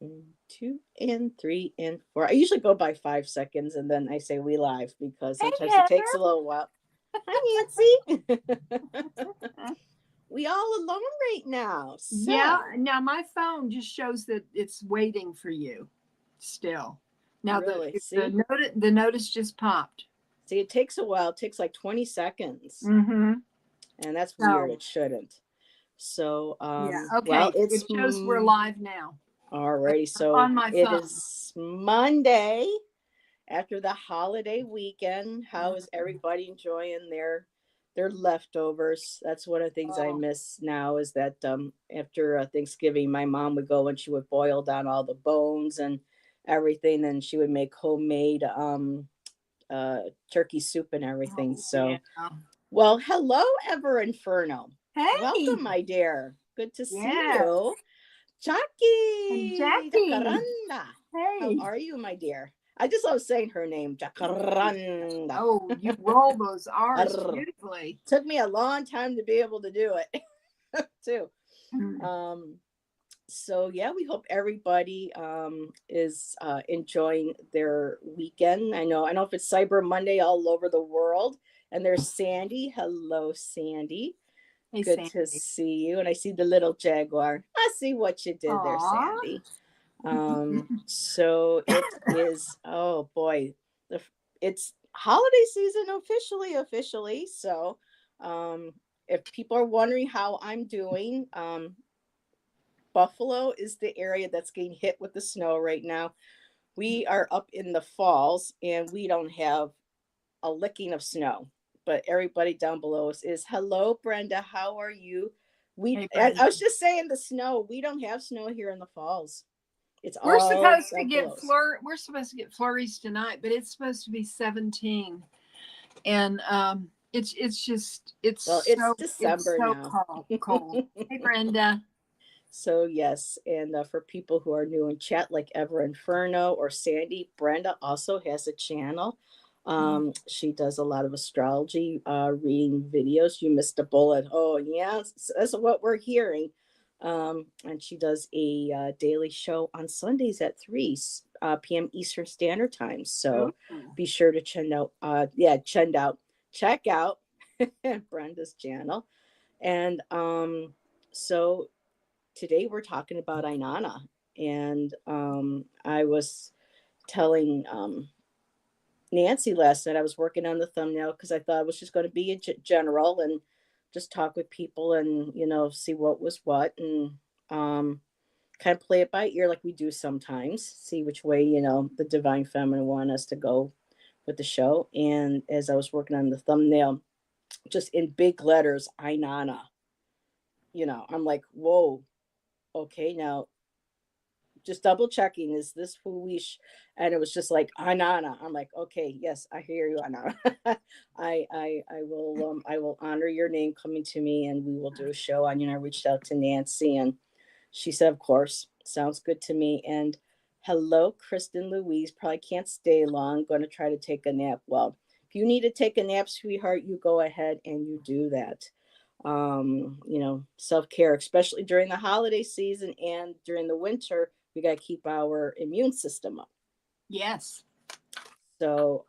1, 2, and 3, and 4. I usually go by 5 seconds and then I say we live because Hey, sometimes it takes Heather. a little while. Hi, Nancy. We all alone right now. Yeah, So, now my phone just shows that it's waiting for you still. Now really, the see? notice just popped. See, it takes a while. It takes like 20 seconds. Mm-hmm. And that's weird. So It shouldn't. So, yeah, well, okay. it's It shows we're live now alrighty. So on my it phone. is Monday after the holiday weekend. How is everybody enjoying their leftovers? That's one of the things I Oh, miss now is that after Thanksgiving, my mom would go and she would boil down all the bones and everything, and she would make homemade turkey soup and everything. oh yeah. So, well, hello, Ever Inferno. Hey, Welcome, my dear. Good to see yeah, you. and Jackie Jackie. Jacaranda. How Hey. are you, my dear? I just love saying her name, Jacaranda. Oh, you roll those R's Arr. beautifully. Took me a long time to be able to do it, too. Mm. Um, so yeah, we hope everybody is enjoying their weekend. I know if it's Cyber Monday all over the world. And there's Sandy. Hello, Sandy. Hey, Good to Sandy. see you. And I see the little jaguar. I see what you did there, Aw. Sandy. So it is, oh boy, it's holiday season officially. So, if people are wondering how I'm doing, Buffalo is the area that's getting hit with the snow right now. We are up in the falls and we don't have a licking of snow. But everybody down below us is hello, Brenda. How are you? Hey, I Brenda. was just saying the snow. We don't have snow here in the falls. It's We're all supposed to down get below us. we're supposed to get flurries tonight, but it's supposed to be 17. And Well, it's it's December so now. cold. Hey, Brenda. So yes, and for people who are new in chat, like Ever Inferno or Sandy, Brenda also has a channel. She does a lot of astrology reading videos. You missed a bullet. Oh yeah, that's what we're hearing. And she does a daily show on Sundays at 3 p.m. Eastern Standard Time. Ooh. So be sure to check out Brenda's channel. And so today we're talking about Inanna. And I was telling Nancy last night, I was working on the thumbnail because I thought it was just going to be a general and just talk with people and, see what was what and kind of play it by ear like we do sometimes, see which way, the Divine Feminine want us to go with the show. And as I was working on the thumbnail, just in big letters, Inanna, I'm like, whoa, okay, now just double checking, is this who we and it was just like Anana. I'm like, okay, yes, I hear you, Anana. I will honor your name coming to me and we will do a show on you. And I reached out to Nancy and she said, of course, sounds good to me. And hello, Kristen Louise. Probably can't stay long. Going to try to take a nap. Well, if you need to take a nap, sweetheart, you go ahead and you do that. Self-care, especially during the holiday season and during the winter, we got to keep our immune system up. Yes. So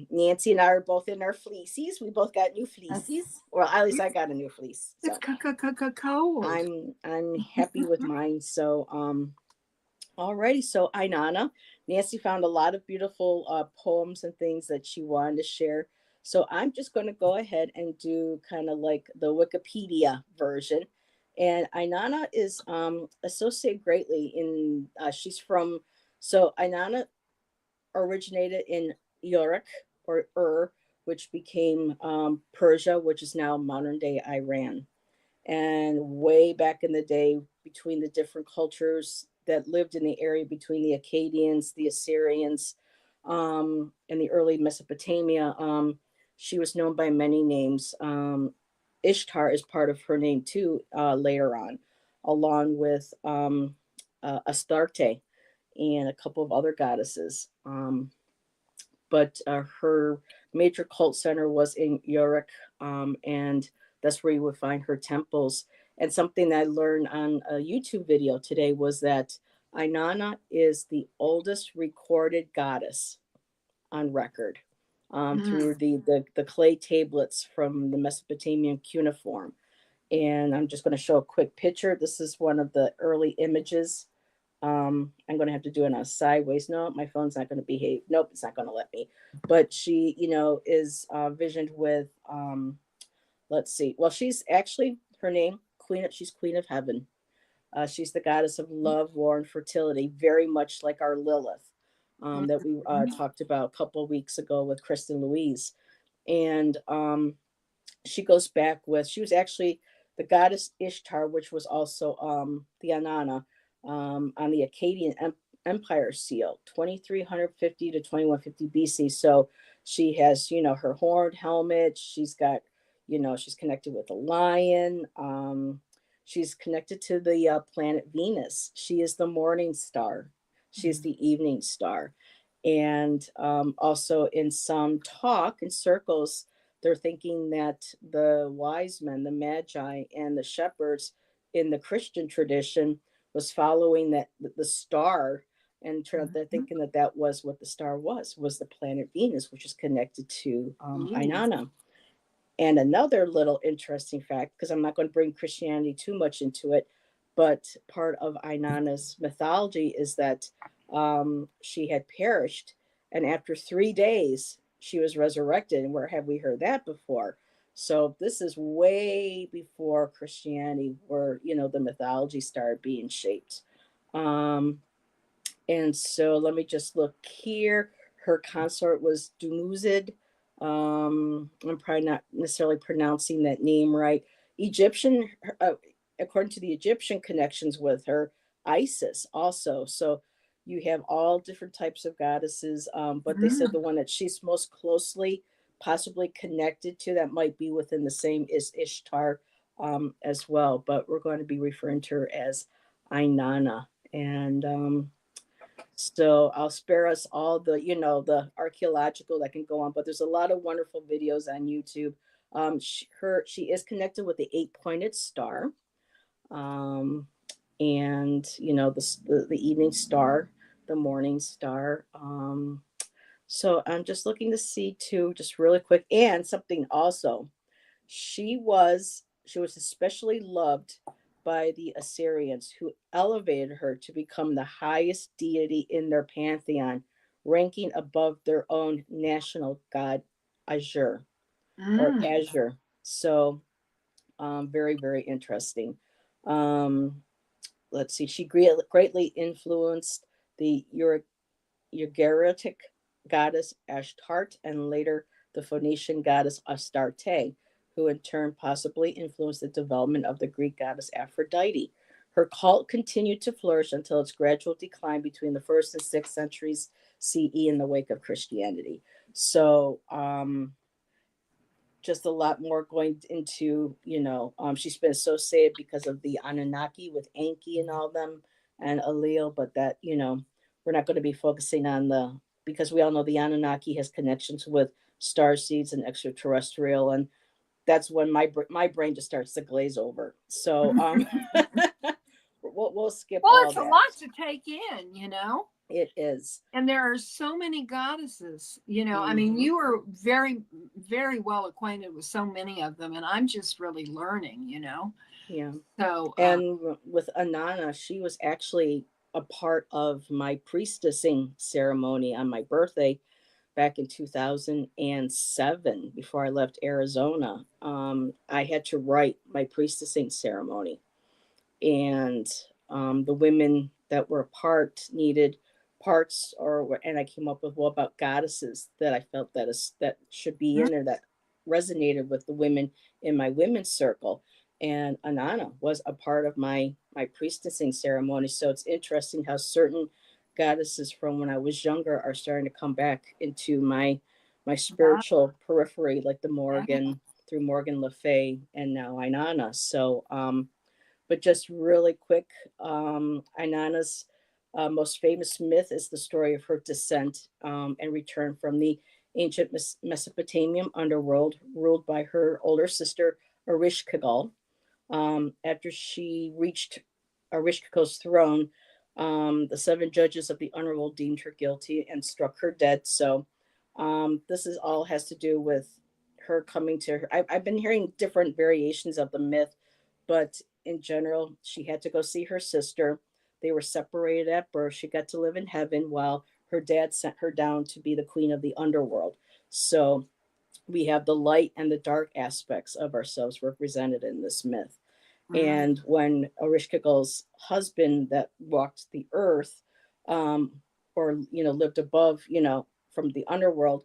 Nancy and I are both in our fleeces. We both got new fleeces. Well, at least I got a new fleece. It's So cold. I'm happy with mine. So alrighty. So Inanna, Nancy found a lot of beautiful poems and things that she wanted to share. So I'm just going to go ahead and do kind of like the Wikipedia version. And Inanna is associated greatly in, she's from, so Inanna originated in Uruk or which became Persia, which is now modern day Iran. And way back in the day, between the different cultures that lived in the area between the Akkadians, the Assyrians, and the early Mesopotamia, she was known by many names. Ishtar is part of her name too, later on, along with Astarte and a couple of other goddesses. But her major cult center was in Uruk, and that's where you would find her temples. And something that I learned on a YouTube video today was that Inanna is the oldest recorded goddess on record, Mm, through the clay tablets from the Mesopotamian cuneiform. And I'm just going to show a quick picture. This is one of the early images. I'm going to have to do it on a sideways. No, my phone's not going to behave. Nope, it's not going to let me. But she, is visioned with, let's see. Well, she's actually her name Queen. She's Queen of Heaven. She's the goddess of love, war, and fertility, very much like our Lilith, that we mhm, talked about a couple of weeks ago with Kristen Louise. And she goes back with, she was actually the goddess Ishtar, which was also the Inanna, on the Empire seal, 2350 to 2150 BC. So she has, her horned helmet. She's got, she's connected with a lion. She's connected to the planet Venus. She is the morning star. She is mhm, the evening star. And also, in some talk in circles, they're thinking that the wise men, the magi, and the shepherds in the Christian tradition was following that the star, and they're mhm. thinking that that was what the star was the planet Venus, which is connected to Ooh. Inanna. And another little interesting fact, because I'm not going to bring Christianity too much into it, but part of Inanna's mythology is that she had perished, and after 3 days, she was resurrected. And where have we heard that before? So this is way before Christianity, where the mythology started being shaped. Um, and so let me just look here. Her consort was Dumuzid. I'm probably not necessarily pronouncing that name right. Egyptian, according to the Egyptian connections with her, Isis also. So you have all different types of goddesses, but they said Mm, the one that she's most closely possibly connected to that might be within the same is Ishtar, as well. But we're going to be referring to her as Inanna. And so I'll spare us all the archaeological that can go on, but there's a lot of wonderful videos on YouTube. She is connected with the eight-pointed star, um, and the evening star, the morning star. So I'm just looking to see too, just really quick, and something also. She was especially loved by the Assyrians, who elevated her to become the highest deity in their pantheon, ranking above their own national god, Azure or mm, Azure. So, very, very interesting. Um, let's see. She greatly influenced the Ugaritic goddess Ashtart, and later the Phoenician goddess Astarte, who in turn possibly influenced the development of the Greek goddess Aphrodite. Her cult continued to flourish until its gradual decline between the first and sixth centuries CE in the wake of Christianity. So, just a lot more going into, she's been associated because of the Anunnaki with Enki and all them and Allele, but that, we're not going to be focusing on because we all know the Anunnaki has connections with star seeds and extraterrestrial. And that's when my brain just starts to glaze over. So, we'll skip well, all it's a that. lot to take in. It is. And there are so many goddesses. I mean, Mm-hmm. you are very, very well acquainted with so many of them, and I'm just really learning. Yeah. So, And with Anana, she was actually a part of my priestessing ceremony on my birthday back in 2007 before I left Arizona. I had to write my priestessing ceremony, and the women that were part needed parts, and I came up with, well, about goddesses that I felt that should be mm, in there, that resonated with the women in my women's circle. And Anana was a part of my priestessing ceremony. So it's interesting how certain goddesses from when I was younger are starting to come back into my yeah, spiritual periphery, like the yeah. Morgan, through Morgan Le Fay, and now Inanna. So but just really quick, Inanna's most famous myth is the story of her descent, and return from the ancient Mesopotamian underworld, ruled by her older sister Erishkigal. After she reached Erishkigal's throne, The seven judges of the underworld deemed her guilty and struck her dead. So this is all has to do with her coming to her. I've been hearing different variations of the myth, but in general, she had to go see her sister. They were separated at birth. She got to live in heaven while her dad sent her down to be the queen of the underworld. So we have the light and the dark aspects of ourselves represented in this myth. Mm. And when Orishkigal's husband that walked the earth, um, or lived above, from the underworld,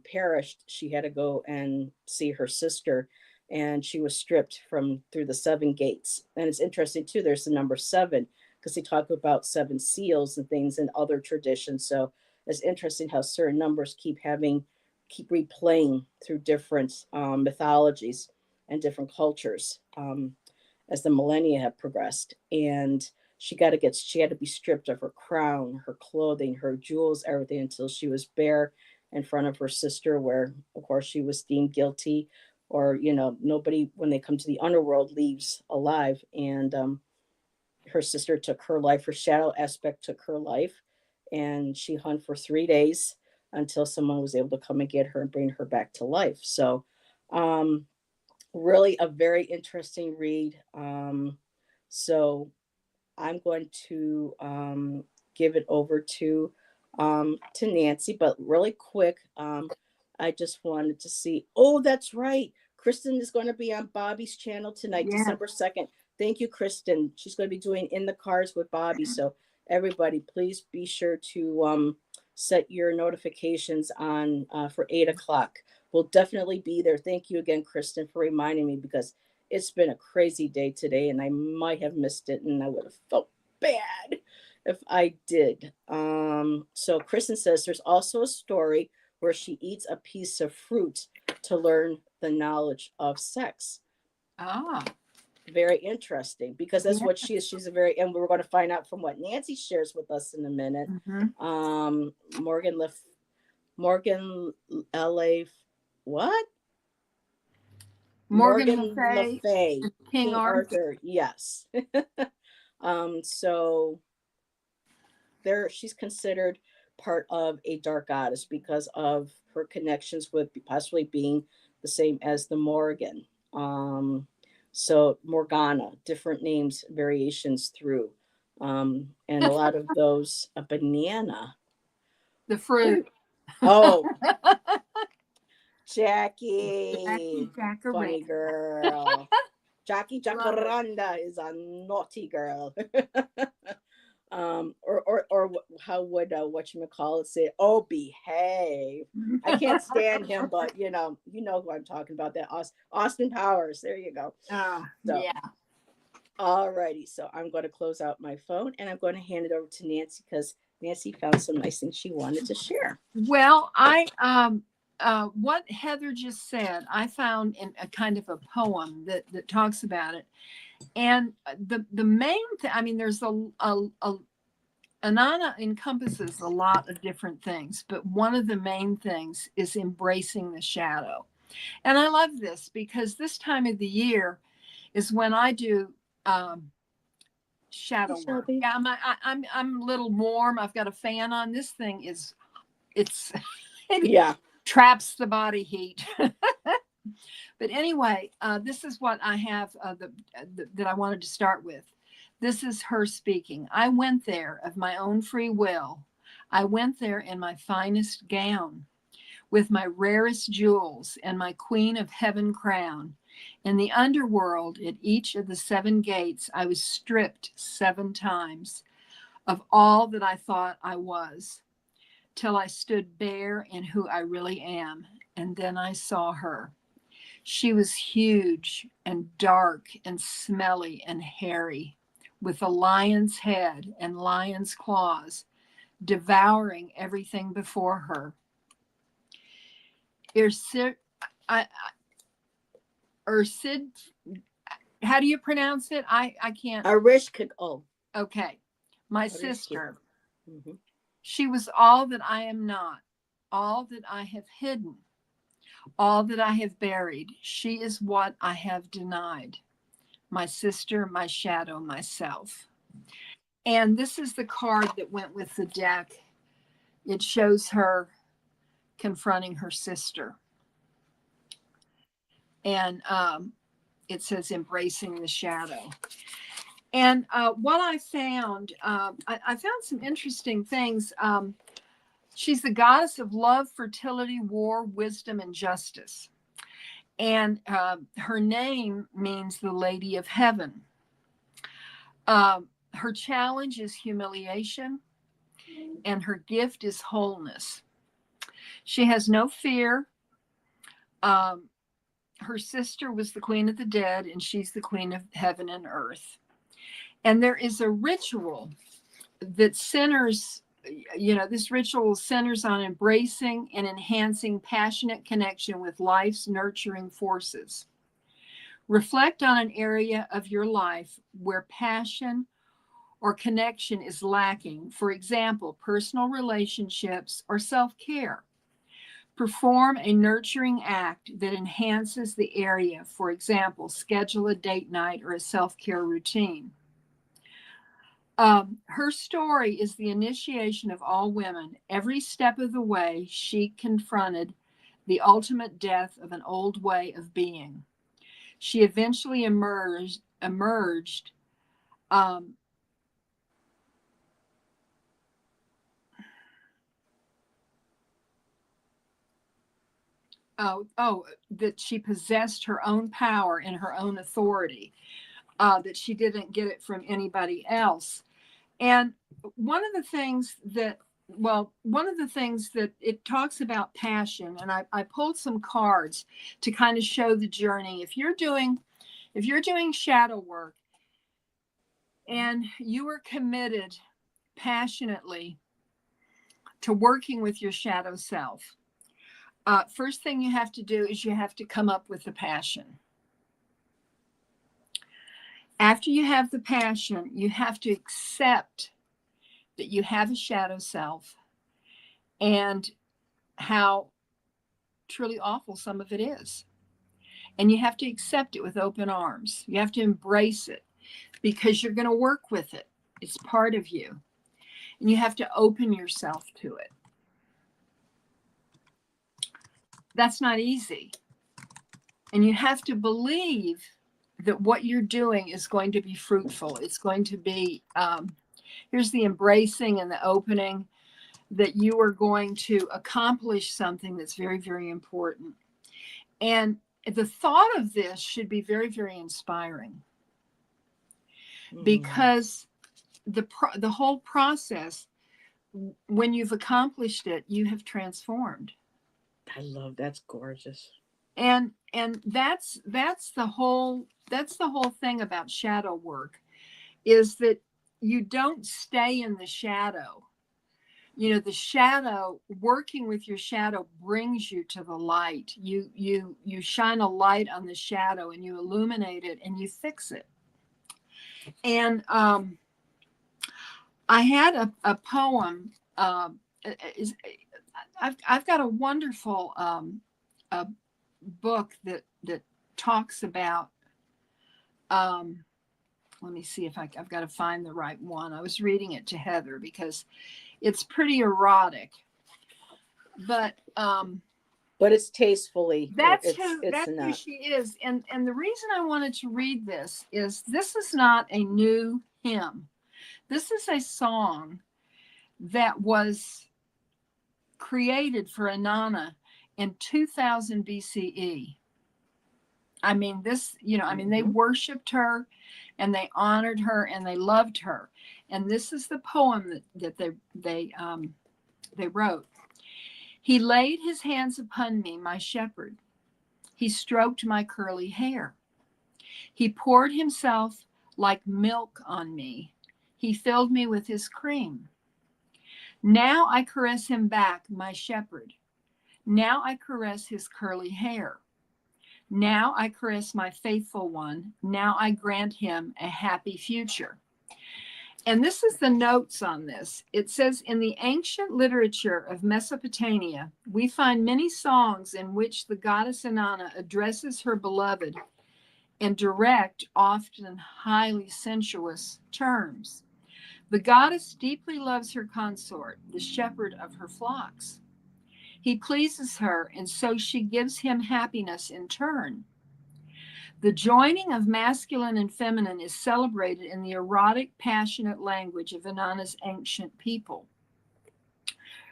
perished, she had to go and see her sister, and she was stripped from through the seven gates. And it's interesting too. There's the number seven because they talk about seven seals and things in other traditions. So it's interesting how certain numbers keep replaying through different mythologies and different cultures. As the millennia have progressed, and she had to be stripped of her crown, her clothing, her jewels, everything, until she was bare in front of her sister, where of course she was deemed guilty, or nobody, when they come to the underworld, leaves alive. And her sister took her life, her shadow aspect took her life, and she hung for 3 days until someone was able to come and get her and bring her back to life. So um really a very interesting read. So I'm going to give it over to Nancy, but really quick, I just wanted to see. Oh, that's right. Kristen is going to be on Bobby's channel tonight, Yes. December 2nd. Thank you, Kristen. She's going to be doing In the Cars with Bobby. So everybody, please be sure to set your notifications on for 8 o'clock. We'll definitely be there. Thank you again, Kristen, for reminding me, because it's been a crazy day today and I might have missed it, and I would have felt bad if I did. So Kristen says there's also a story where she eats a piece of fruit to learn the knowledge of sex. Ah, Very interesting, because that's yeah. what she is. She's a very, and we're going to find out from what Nancy shares with us in a minute. Mm-hmm. Morgan Morgan L.A. What? Morgan Le Morgan Le Fay, Fay, King King Arthur. Arthur, yes. So there, she's considered part of a dark goddess because of her connections with possibly being the same as the Morgan. Um, so Morgana, different names, variations through, and a lot of those. A banana. The What? fruit. Oh, Jackie Jackie, funny Jackaroo. girl. Jackie Love it. Jacaranda is a naughty girl. Or how would whatchamacallit say? Oh, behave. I can't stand him, but who I'm talking about. That Austin Powers. There you go. Oh, So, yeah. alrighty. So I'm going to close out my phone and I'm going to hand it over to Nancy, because Nancy found some nice things she wanted to share. Well, what Heather just said, I found in a kind of a poem that talks about it. And the main thing, I mean, there's a Inanna encompasses a lot of different things, but one of the main things is embracing the shadow. And I love this because this time of the year is when I do Hey, shadow work. Shelby. Yeah, I'm a little warm. I've got a fan on. This thing is it's it Yeah. traps the body heat. But anyway, this is what I have that I wanted to start with. This is her speaking. I went there of my own free will. I went there in my finest gown, with my rarest jewels and my queen of heaven crown. In the underworld, at each of the seven gates, I was stripped 7 times of all that I thought I was, till I stood bare in who I really am. And then I saw her. She was huge and dark and smelly and hairy, with a lion's head and lion's claws, devouring everything before her. Irsid, I, Ursid, how do you pronounce it? I can't. Arishkik. Oh, Okay. My Arishkik. sister, Mm-hmm. she was all that I am not, all that I have hidden, all that I have buried. She is what I have denied. My sister, my shadow, myself. And this is the card that went with the deck. It shows her confronting her sister. And it says embracing the shadow. And what I found, I found some interesting things. She's the goddess of love, fertility, war, wisdom, and justice. And her name means the Lady of Heaven. Her challenge is humiliation, and her gift is wholeness. She has no fear. Her sister was the queen of the dead, and she's the queen of heaven and earth. And there is a ritual that centers, this ritual centers on embracing and enhancing passionate connection with life's nurturing forces. Reflect on an area of your life where passion or connection is lacking. For example, personal relationships or self-care. Perform a nurturing act that enhances the area. For example, schedule a date night or a self-care routine. Her story is the initiation of all women. Every step of the way, she confronted the ultimate death of an old way of being. She eventually emerged that she possessed her own power and her own authority, that she didn't get it from anybody else. And one of the things that it talks about passion, and I pulled some cards to kind of show the journey. If you're doing shadow work and you are committed passionately to working with your shadow self, first thing you have to do is you have to come up with the passion. After you have the passion, you have to accept that you have a shadow self and how truly awful some of it is. And you have to accept it with open arms. You have to embrace it because you're going to work with it. It's part of you. And you have to open yourself to it. That's not easy. And you have to believe that what you're doing is going to be fruitful. It's going to be, here's the embracing and the opening, that you are going to accomplish something that's very, very important. And the thought of this should be very, very inspiring, because the whole process, when you've accomplished it, you have transformed. I love, that's gorgeous. And that's the whole thing about shadow work, is that you don't stay in the shadow. The shadow, working with your shadow brings you to the light. You shine a light on the shadow and you illuminate it and you fix it. And I had a poem. I've got a wonderful a book that talks about. Let me see if I've got to find the right one. I was reading it to Heather because it's pretty erotic, but it's tastefully. That's It's who not. she is. And the reason I wanted to read this is not a new hymn. This is a song that was created for Inanna in 2000 BCE. I mean, they worshiped her and they honored her and they loved her. And this is the poem that they wrote. He laid his hands upon me, my shepherd. He stroked my curly hair. He poured himself like milk on me. He filled me with his cream. Now I caress him back, my shepherd. Now I caress his curly hair. Now I caress my faithful one. Now I grant him a happy future. And this is the notes on this. It says, in the ancient literature of Mesopotamia, we find many songs in which the goddess Inanna addresses her beloved in direct, often highly sensuous terms. The goddess deeply loves her consort, the shepherd of her flocks. He pleases her, and so she gives him happiness in turn. The joining of masculine and feminine is celebrated in the erotic, passionate language of Inanna's ancient people.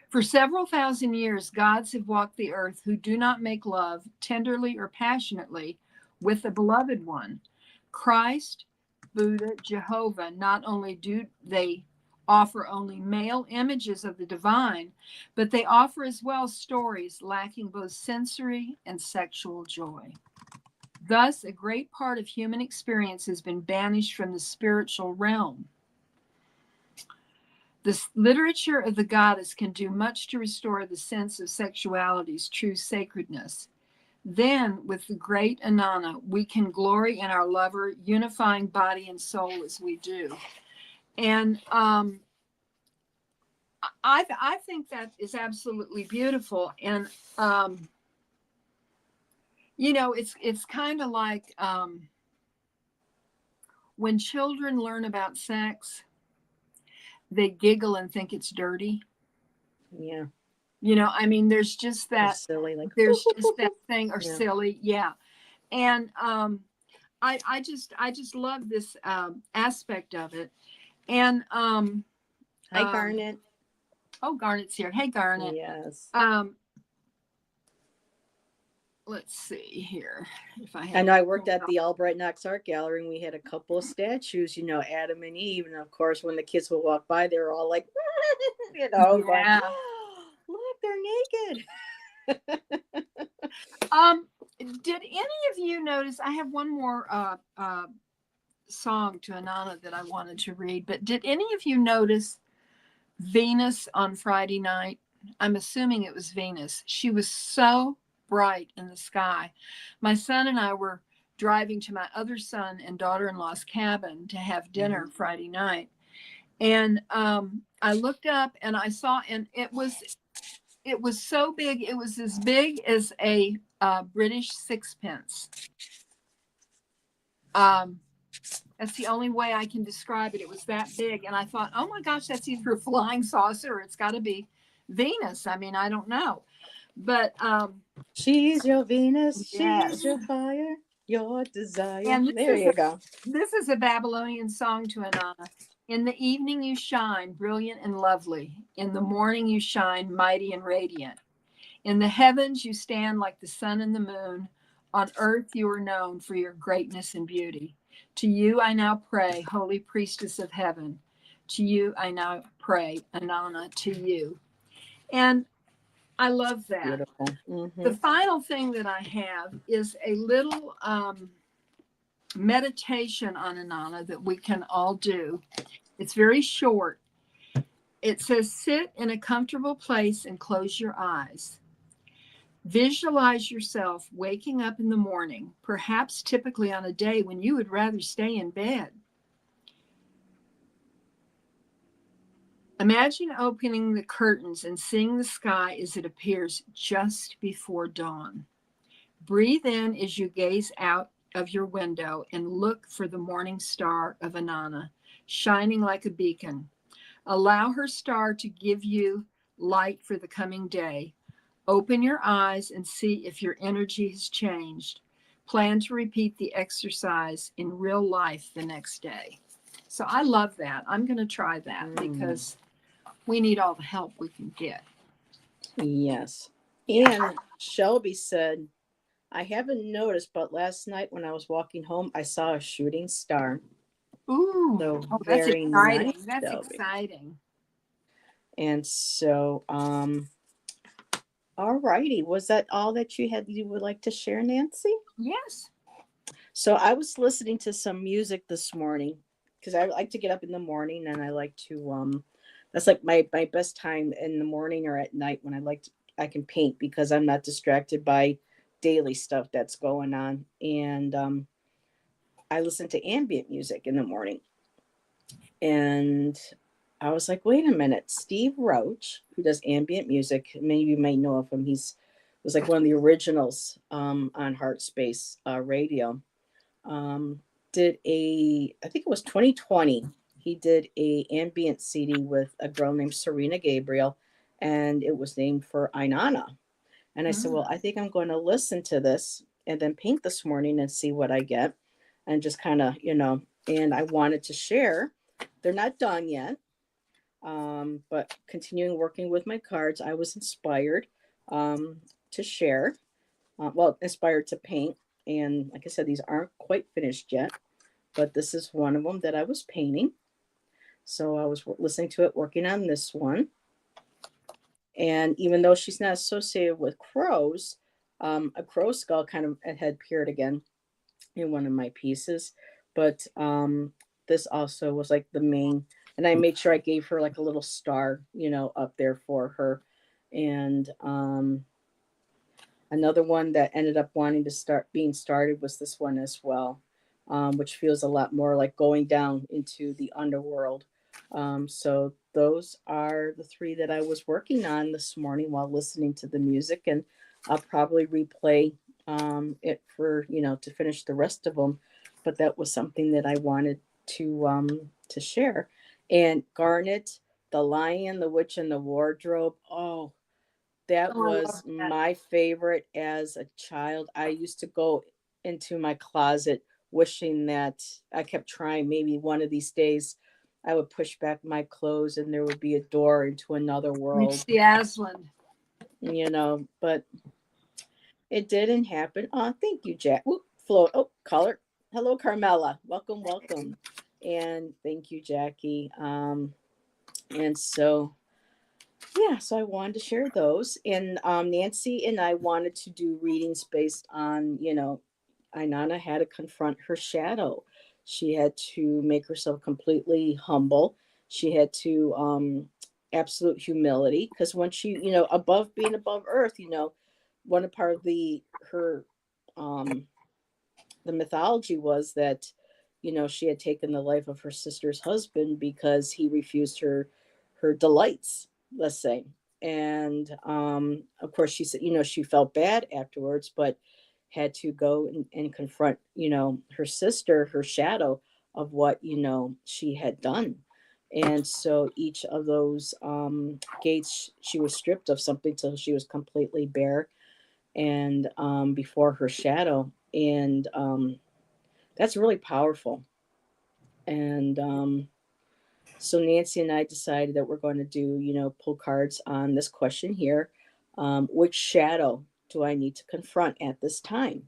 For several thousand years, gods have walked the earth who do not make love tenderly or passionately with the beloved one. Christ, Buddha, Jehovah, not only do they offer only male images of the divine, but they offer as well stories lacking both sensory and sexual joy. Thus, a great part of human experience has been banished from the spiritual realm. The literature of the goddess can do much to restore the sense of sexuality's true sacredness. Then, with the great Inanna, we can glory in our lover, unifying body and soul as we do. And I think that is absolutely beautiful. And it's kind of like when children learn about sex, they giggle and think it's dirty. Yeah. I mean, there's just Or that, silly, like there's just that thing, or yeah. silly, yeah. And I just love this aspect of it. And Hi, Garnet. oh, Garnet's here. Hey, Garnet. Yes. Let's see here if I I have. know I worked at the Albright Knox Art Gallery, and we had a couple of statues, Adam and Eve. And of course, when the kids would walk by, they were all like, going, Yeah. oh, look, they're naked. Did any of you notice? I have one more song to Inanna that I wanted to read, but did any of you notice Venus on Friday night? I'm assuming it was Venus. She was so bright in the sky. My son and I were driving to my other son and daughter-in-law's cabin to have dinner Friday night. And I looked up and I saw, and it was so big. It was as big as a British sixpence. That's the only way I can describe it. It was that big. And I thought, oh my gosh, that's either a flying saucer or it's got to be Venus. I mean, I don't know. But she's your Venus, yes. she's your fire, your desire. And there you go. This is a Babylonian song to Inanna. In the evening you shine, brilliant and lovely. In the morning you shine, mighty and radiant. In the heavens you stand like the sun and the moon. On earth you are known for your greatness and beauty. To you I now pray, holy priestess of heaven. To you I now pray, Inanna, to you. And I love that. Beautiful. The final thing that I have is a little meditation on Inanna that we can all do. It's very short. It says, sit in a comfortable place and close your eyes. Visualize yourself waking up in the morning, perhaps typically on a day when you would rather stay in bed. Imagine opening the curtains and seeing the sky as it appears just before dawn. Breathe in as you gaze out of your window and look for the morning star of Inanna, shining like a beacon. Allow her star to give you light for the coming day. Open your eyes and see if your energy has changed. Plan to repeat the exercise in real life the next day. So I love that. I'm going to try that because we need all the help we can get. Yes. And Shelby said, I haven't noticed, but last night when I was walking home, I saw a shooting star. Ooh, so that's very exciting. nice, That's Shelby. exciting. And so, all righty. Was that all that you would like to share, Nancy? Yes. So I was listening to some music this morning because I like to get up in the morning and I like to that's like my best time in the morning or at night when I can paint because I'm not distracted by daily stuff that's going on. And I listen to ambient music in the morning. And I was like, wait a minute, Steve Roach, who does ambient music, maybe you may know of him. Was like one of the originals on Heart Space Radio. I think it was 2020. he did a ambient CD with a girl named Serena Gabriel, and it was named for Inanna. And I said, Mm. well, I think I'm going to listen to this and then paint this morning and see what I get, and just kind of, and I wanted to share. They're not done yet, but continuing working with my cards, I was inspired to share. Well, inspired to paint. And like I said, these aren't quite finished yet, but this is one of them that I was painting. So I was listening to it, working on this one. And even though she's not associated with crows, a crow skull kind of had appeared again in one of my pieces. But this also was like the main, and I made sure I gave her like a little star, up there for her. And another one that ended up wanting to start being started was this one as well, which feels a lot more like going down into the underworld. So those are the three that I was working on this morning while listening to the music, and I'll probably replay it for to finish the rest of them. But that was something that I wanted to share. And Garnet, the Lion, the Witch, and the Wardrobe. Oh, that Oh, I love was that. my favorite as a child. I used to go into my closet wishing that I kept trying. Maybe one of these days I would push back my clothes and there would be a door into another Reach world, the Aslan. but it didn't happen. Oh, thank you, Jack. Oop, Flo. Oh, caller. Hello, Carmela. Welcome, welcome. And thank you, Jackie. And so yeah, so I wanted to share those. And Nancy and I wanted to do readings based on, Inanna had to confront her shadow. She had to make herself completely humble. She had to absolute humility, because when she, above being above earth, one part of the her um the mythology was that she had taken the life of her sister's husband because he refused her delights, let's say. And of course she said she felt bad afterwards, but had to go and confront her sister, her shadow, of what she had done. And so each of those gates, she was stripped of something till she was completely bare, and before her shadow. And that's really powerful. And so Nancy and I decided that we're going to do, pull cards on this question here. Which shadow do I need to confront at this time?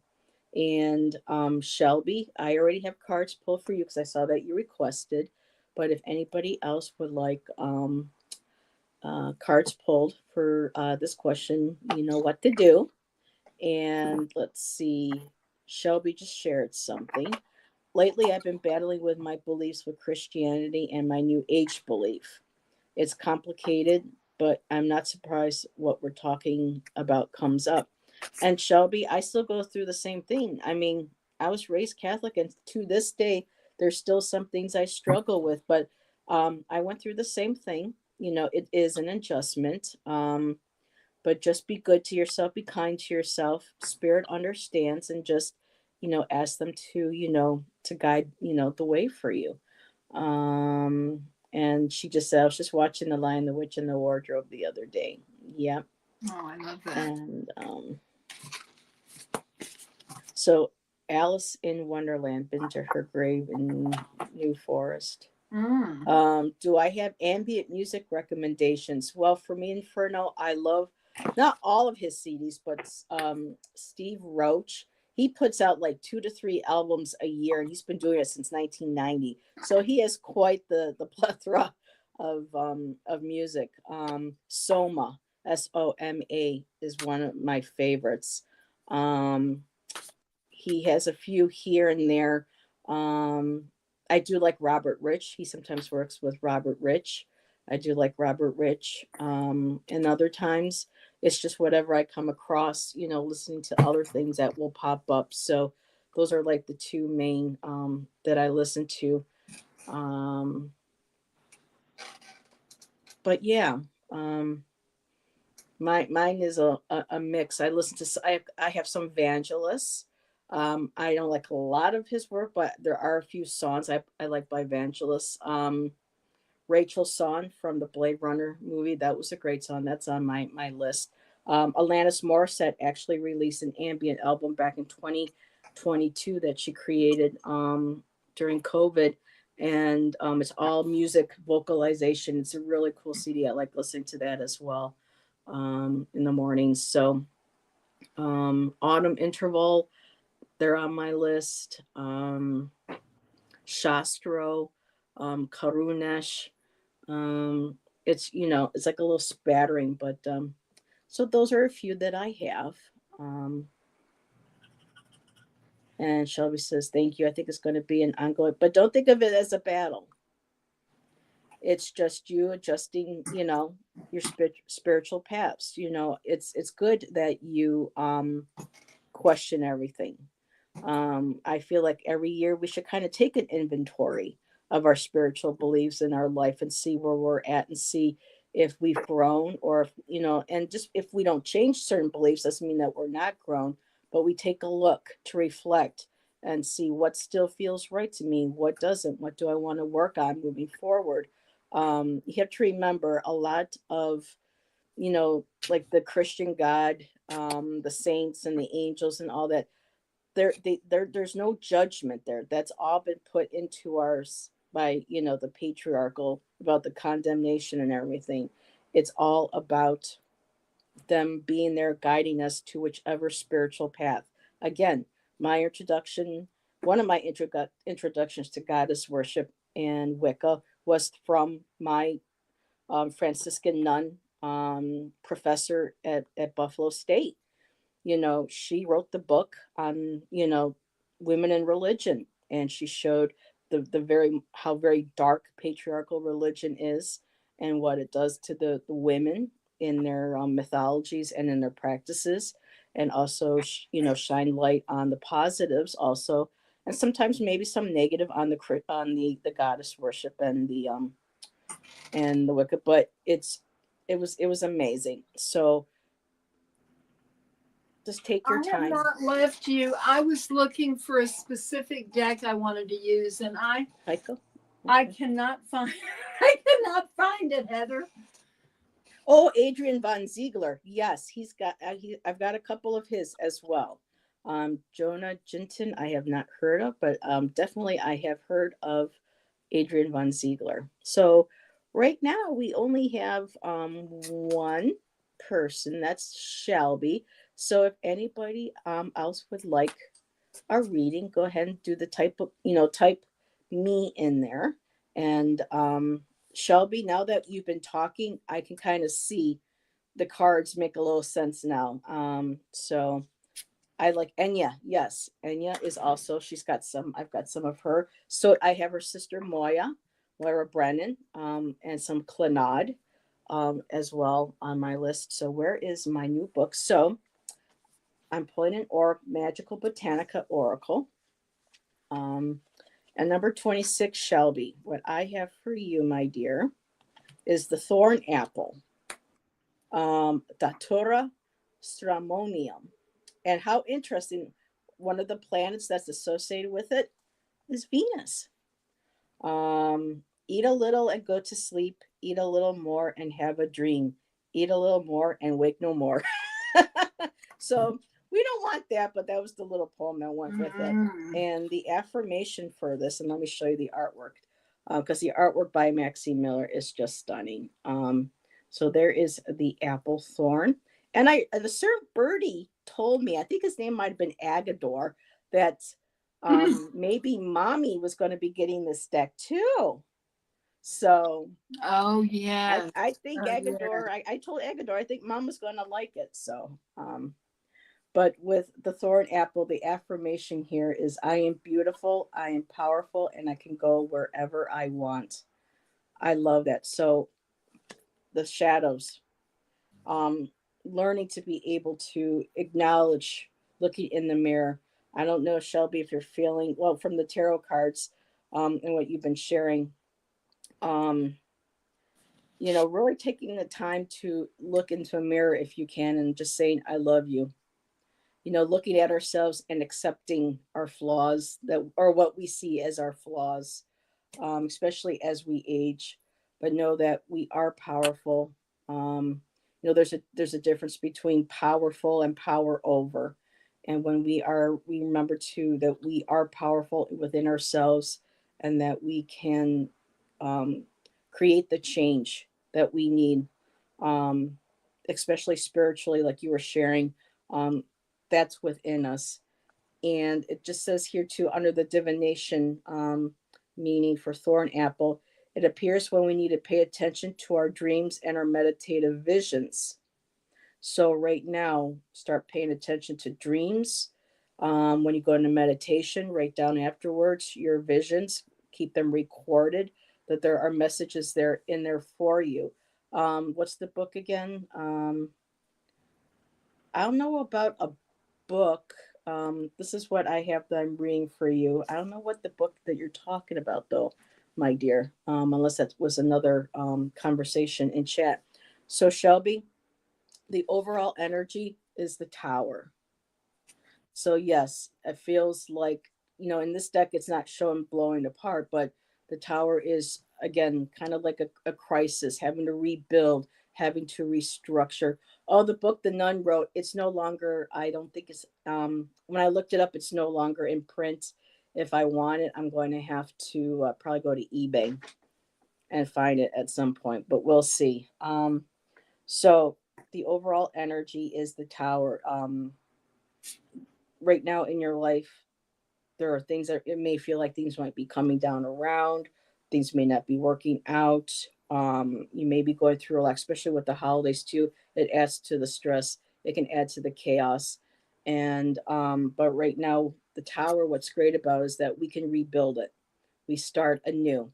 And Shelby, I already have cards pulled for you because I saw that you requested. But if anybody else would like cards pulled for this question, you know what to do. And let's see, Shelby just shared something. Lately, I've been battling with my beliefs with Christianity and my New Age belief. It's complicated, but I'm not surprised what we're talking about comes up. And Shelby, I still go through the same thing. I mean, I was raised Catholic, and to this day, there's still some things I struggle with, but I went through the same thing. It is an adjustment. But just be good to yourself, be kind to yourself. Spirit understands, and just ask them to to guide the way for you. And she just said, I was just watching The Lion, the Witch, and the Wardrobe the other day. Yep. Oh, I love that. And so Alice in Wonderland, been to her grave in New Forest. Mm. Do I have ambient music recommendations? Well, for me, Inferno, I love not all of his CDs, but Steve Roach. He puts out like 2 to 3 albums a year, and he's been doing it since 1990. So he has quite the plethora of music. Soma, Soma, is one of my favorites. Um, he has a few here and there. Um, I do like Robert Rich. He sometimes works with Robert Rich. I do like Robert Rich. And other times it's just whatever I come across, listening to other things that will pop up. So those are like the two main that I listen to. Um, but yeah, um, mine is a mix. I listen to I have some evangelists. I don't like a lot of his work, but there are a few songs I like by Vangelis. Rachel's song from the Blade Runner movie, that was a great song. That's on my list. Alanis Morissette actually released an ambient album back in 2022 that she created during COVID. And it's all music vocalization. It's a really cool CD. I like listening to that as well in the mornings. So, Autumn Interval, they're on my list. Shastro, Karunesh. Um, it's like a little spattering, but so those are a few that I have. Um, and Shelby says, "Thank you. I think it's going to be an ongoing, but don't think of it as a battle. It's just you adjusting, your spiritual paths. It's good that you question everything. I feel like every year we should kind of take an inventory of our spiritual beliefs in our life and see where we're at and see if we've grown or if, and just if we don't change certain beliefs, doesn't mean that we're not grown, but we take a look to reflect and see what still feels right to me, what doesn't, what do I want to work on moving forward. You have to remember a lot of, like the Christian God, the saints and the angels and all that there's no judgment there. That's all been put into ours by the patriarchal about the condemnation and everything. It's all about them being there guiding us to whichever spiritual path. Again, my introduction one of my introductions to goddess worship and Wicca was from my Franciscan nun professor at Buffalo State. She wrote the book on, women in religion, and she showed the very how very dark patriarchal religion is and what it does to the women in their mythologies and in their practices, and also shine light on the positives also, and sometimes maybe some negative on the goddess worship and the Wicca, but it was amazing. So just take your I have time. not left you. I was looking for a specific deck I wanted to use, and Michael? I Okay. cannot find I cannot find it, Heather. Oh, Adrian von Ziegler. Yes, I've got a couple of his as well. Jonah Jinton, I have not heard of, but definitely I have heard of Adrian von Ziegler. So right now we only have one person. That's Shelby. So if anybody else would like a reading, go ahead and do the type me in there. And Shelby, now that you've been talking, I can kind of see the cards make a little sense now. So I like Enya. Yes, Enya is also, I've got some of her. So I have her sister Moira Brennan, and some Clannad as well on my list. So where is my new book? So I'm pulling an Magical Botanica Oracle. Um, and number 26, Shelby, what I have for you, my dear, is the thorn apple, Datura stramonium. And how interesting, one of the planets that's associated with it is Venus. Eat a little and go to sleep, eat a little more and have a dream, eat a little more and wake no more. So we don't want that, but that was the little poem that went with it. Mm. And the affirmation for this, and let me show you the artwork, because the artwork by Maxine Miller is just stunning. So there is the apple thorn, and the Sir Birdie told me, I think his name might have been Agador, that maybe mommy was going to be getting this deck too. So Oh yeah. I think Oh yeah. Agador, I told Agador, I think mom was going to like it. So, but with the thorn apple, the affirmation here is I am beautiful, I am powerful, and I can go wherever I want. I love that. So the shadows, um, learning to be able to acknowledge looking in the mirror. I don't know, Shelby, if you're feeling well from the tarot cards, and what you've been sharing. Um, really taking the time to look into a mirror if you can and just saying, I love you. looking at ourselves and accepting our flaws, that or what we see as our flaws, especially as we age, but know that we are powerful. Um, there's a difference between powerful and power over, and when we remember too that we are powerful within ourselves, and that we can um, create the change that we need, um, especially spiritually, like you were sharing. Um, that's within us, and it just says here too under the divination meaning for thorn apple, it appears when we need to pay attention to our dreams and our meditative visions. So right now start paying attention to dreams. When you go into meditation, write down afterwards your visions, keep them recorded, that there are messages there in there for you. What's the book again? I don't know about a book. This is what I have that I'm reading for you. I don't know what the book that you're talking about, though, my dear, unless that was another conversation in chat. So, Shelby, the overall energy is the tower. So yes, it feels like, in this deck it's not showing blowing apart, but the tower is again kind of like a crisis, having to rebuild, having to restructure. Oh, the book the nun wrote, it's no longer, I don't think it's when I looked it up, it's no longer in print. If I want it, I'm going to have to probably go to eBay and find it at some point, but we'll see. So the overall energy is the tower. Right now in your life, there are things that it may feel like things might be coming down around, things may not be working out. You may be going through a lot, especially with the holidays too. It adds to the stress, it can add to the chaos. And but right now the tower, what's great about is that we can rebuild it, we start anew.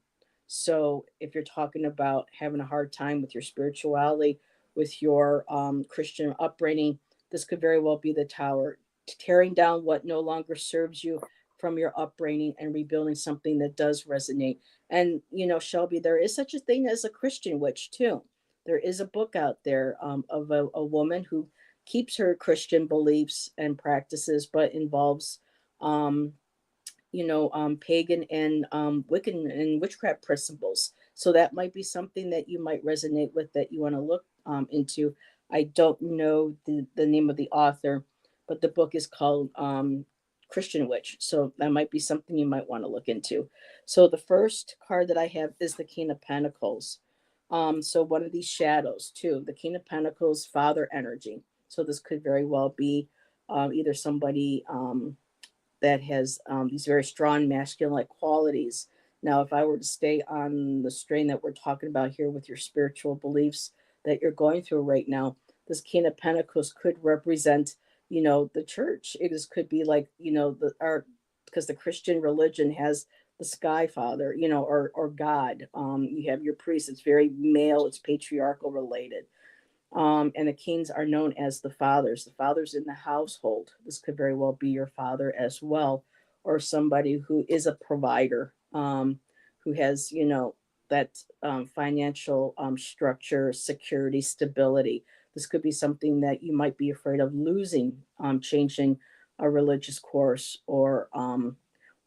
So if you're talking about having a hard time with your spirituality, with your Christian upbringing, this could very well be the tower, tearing down what no longer serves you from your upbringing and rebuilding something that does resonate. And Shelby, there is such a thing as a Christian witch too. There is a book out there of a woman who keeps her Christian beliefs and practices, but involves um, pagan and Wiccan and witchcraft principles. So that might be something that you might resonate with, that you want to look into. I don't know the name of the author, but the book is called Christian Witch. So that might be something you might want to look into. So the first card that I have is the King of Pentacles. So one of these shadows too, the King of Pentacles, father energy. So this could very well be either somebody that has these very strong masculine like qualities. Now, if I were to stay on the strain that we're talking about here with your spiritual beliefs that you're going through right now, this King of Pentacles could represent, the church. It is could be like, the our because the Christian religion has the Sky Father, or God. You have your priest. It's very male. It's patriarchal related. And the kings are known as the fathers in the household. This could very well be your father as well, or somebody who is a provider, who has, that financial structure, security, stability. This could be something that you might be afraid of losing, changing a religious course, or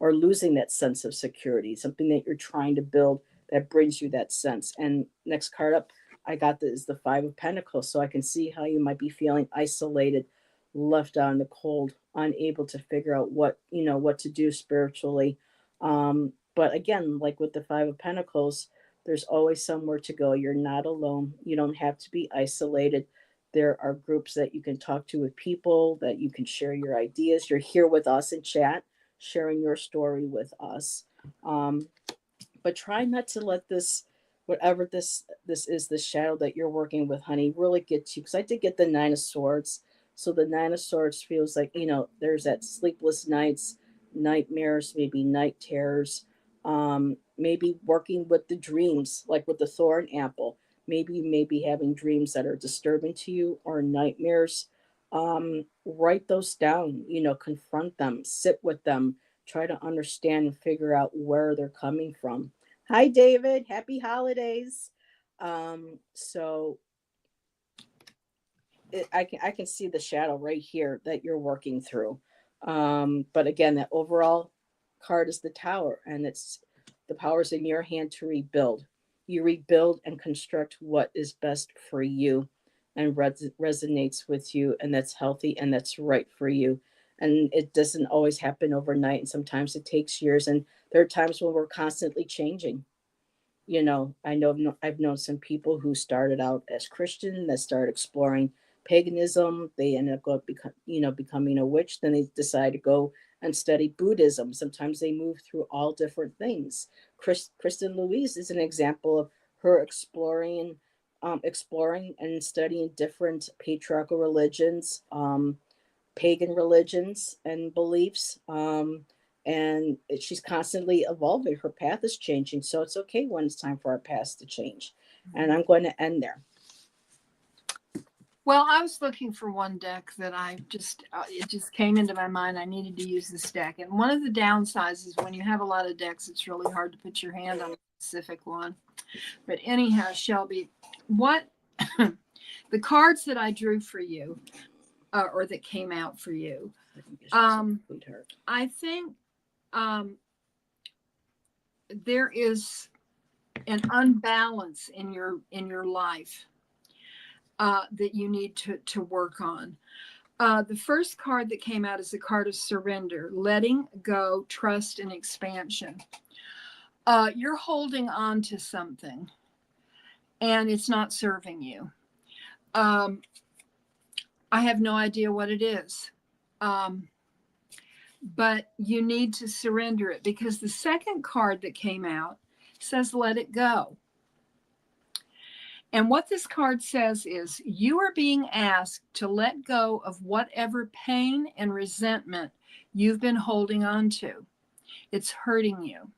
losing that sense of security, something that you're trying to build that brings you that sense. And next card up, I got is the Five of Pentacles. So I can see how you might be feeling isolated, left out in the cold, unable to figure out what to do spiritually. But again, like with the Five of Pentacles, there's always somewhere to go. You're not alone. You don't have to be isolated. There are groups that you can talk to, with people that you can share your ideas. You're here with us in chat, sharing your story with us. Um, but try not to let this, whatever this is, the shadow that you're working with, honey, really get you, because I did get the Nine of Swords. So the Nine of Swords feels like, there's that sleepless nights, nightmares, maybe night terrors, maybe working with the dreams, like with the thorn apple. Maybe you may be having dreams that are disturbing to you, or nightmares. Write those down, confront them, sit with them, try to understand and figure out where they're coming from. Hi, David. Happy holidays. So I can see the shadow right here that you're working through. But again, that overall card is the tower, and it's the power's in your hand to rebuild. You rebuild and construct what is best for you and resonates with you, and that's healthy and that's right for you. And it doesn't always happen overnight, and sometimes it takes years. And there are times when we're constantly changing. I've known some people who started out as Christian that started exploring paganism. They ended up becoming a witch. Then they decide to go and study Buddhism. Sometimes they move through all different things. Kristen Louise is an example of her exploring and studying different patriarchal religions, pagan religions and beliefs. And she's constantly evolving. Her path is changing. So it's okay when it's time for our paths to change. And I'm going to end there. Well, I was looking for one deck that it just came into my mind. I needed to use this deck. And one of the downsides is when you have a lot of decks, it's really hard to put your hand on a specific one. But anyhow, Shelby, what the cards that I drew for you, or that came out for you, I think there is an unbalance in your life that you need to work on. The first card that came out is the card of surrender, letting go, trust, and expansion. You're holding on to something, and it's not serving you. I have no idea what it is. But you need to surrender it, because the second card that came out says, let it go. And what this card says is you are being asked to let go of whatever pain and resentment you've been holding on to. It's hurting you.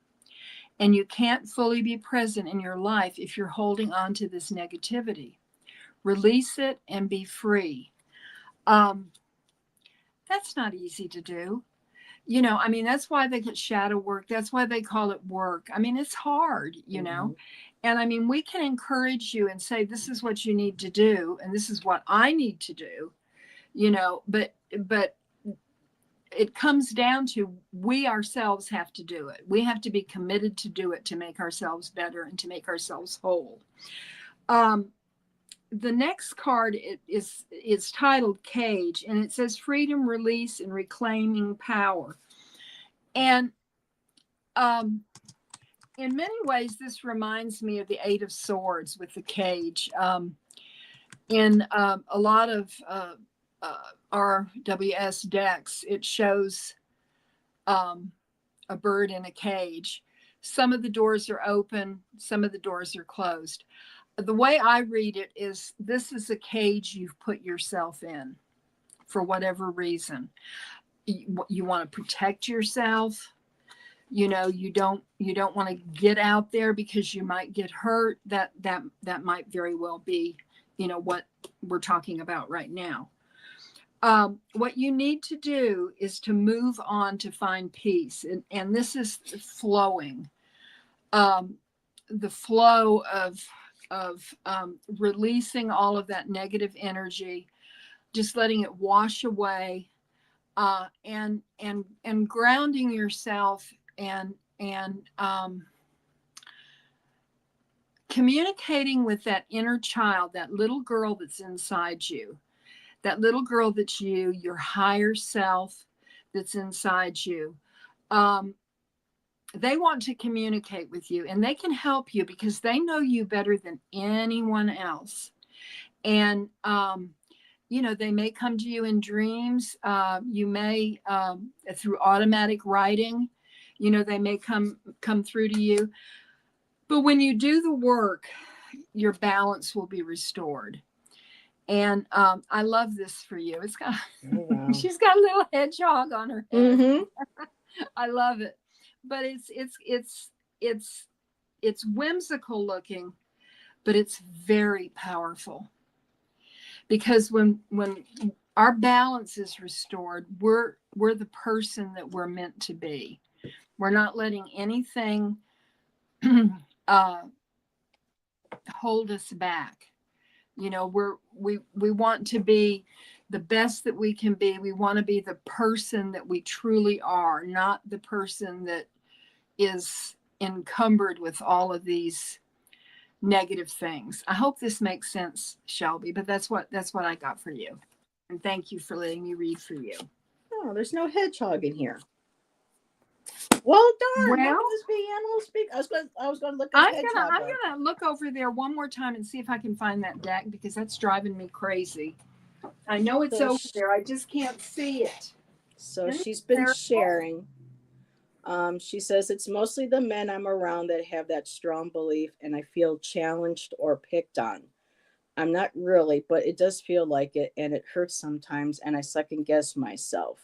And you can't fully be present in your life if you're holding on to this negativity. Release it and be free. That's not easy to do. That's why they get shadow work. That's why they call it work. It's hard, And we can encourage you and say, this is what you need to do. And this is what I need to do, but it comes down to we ourselves have to do it. We have to be committed to do it, to make ourselves better and to make ourselves whole. The next card is titled Cage, and it says freedom, release, and reclaiming power. And in many ways, this reminds me of the Eight of Swords with the cage. In a lot of RWS decks, it shows a bird in a cage. Some of the doors are open, some of the doors are closed. The way I read it is, this is a cage you've put yourself in for whatever reason. You want to protect yourself. You don't want to get out there because you might get hurt. That might very well be, what we're talking about right now. What you need to do is to move on to find peace. And this is flowing. The flow of releasing all of that negative energy, just letting it wash away, and grounding yourself and communicating with that inner child, that little girl that's inside you, that little girl that's you, your higher self that's inside you. They want to communicate with you, and they can help you because they know you better than anyone else. And, they may come to you in dreams. You may, through automatic writing, they may come through to you. But when you do the work, your balance will be restored. And I love this for you. It's got, oh, wow. She's got a little hedgehog on her head. Mm-hmm. I love it. But it's whimsical looking, but it's very powerful. Because when our balance is restored, we're the person that we're meant to be. We're not letting anything hold us back. You know, we want to be the best that we can be. We want to be the person that we truly are, not the person that is encumbered with all of these negative things. I hope this makes sense, Shelby, but that's what I got for you. And thank you for letting me read for you. Oh, there's no hedgehog in here. Well, darn! Look Well, at this big animal speak. I was gonna look up I'm gonna hedgehog I'm on. gonna look over there one more time and see if I can find that deck because that's driving me crazy. I know it's So, over there. I just can't see it. so And she's been there it was. sharing. She says it's mostly the men I'm around that have that strong belief, and I feel challenged or picked on. I'm not really, but it does feel like it, and it hurts sometimes, and I second guess myself.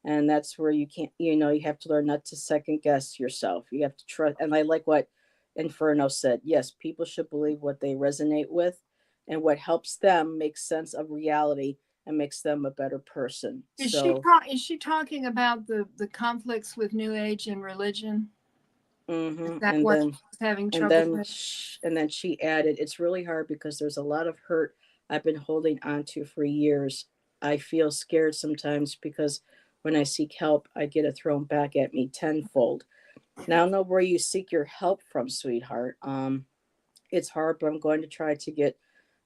And that's where you can't, you have to learn not to second guess yourself. You have to trust. And I like what Inferno said. Yes, people should believe what they resonate with, and what helps them make sense of reality and makes them a better person. So, Is she talking about the conflicts with New Age and religion? Is that and what then she's having And trouble then with? and then she added, "It's really hard because there's a lot of hurt I've been holding on to for years. I feel scared sometimes because when I seek help, I get it thrown back at me tenfold. Now, I don't know where you seek your help from, sweetheart. It's hard, but I'm going to try to get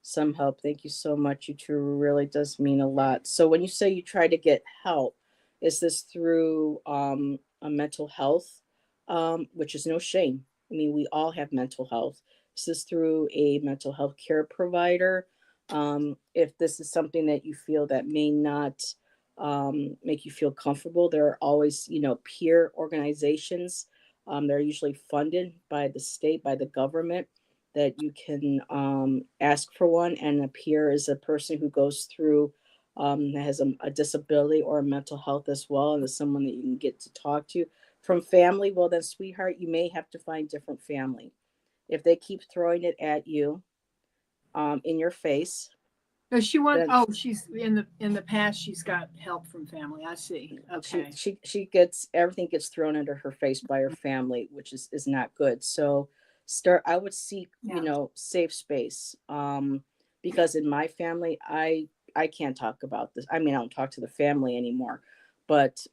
some help. Thank you so much. You two really does mean a lot." So when you say you try to get help, is this through a mental health, which is no shame? I mean, we all have mental health. Is this through a mental health care provider? If this is something that you feel that may not make you feel comfortable, there are always, peer organizations. They're usually funded by the state, by the government, that you can ask for one, and a peer is a person who goes through that has a disability or a mental health as well, and is someone that you can get to talk to. From family, well then, sweetheart, you may have to find different family. If they keep throwing it at you, in your face, Does she want? then Oh, she's in the past. She's got help from family. I see. she Okay. she she gets everything gets thrown into her face by her family, which is not good. So start I would seek, Yeah. safe space. Because in my family, I can't talk about this. I mean, I don't talk to the family anymore. But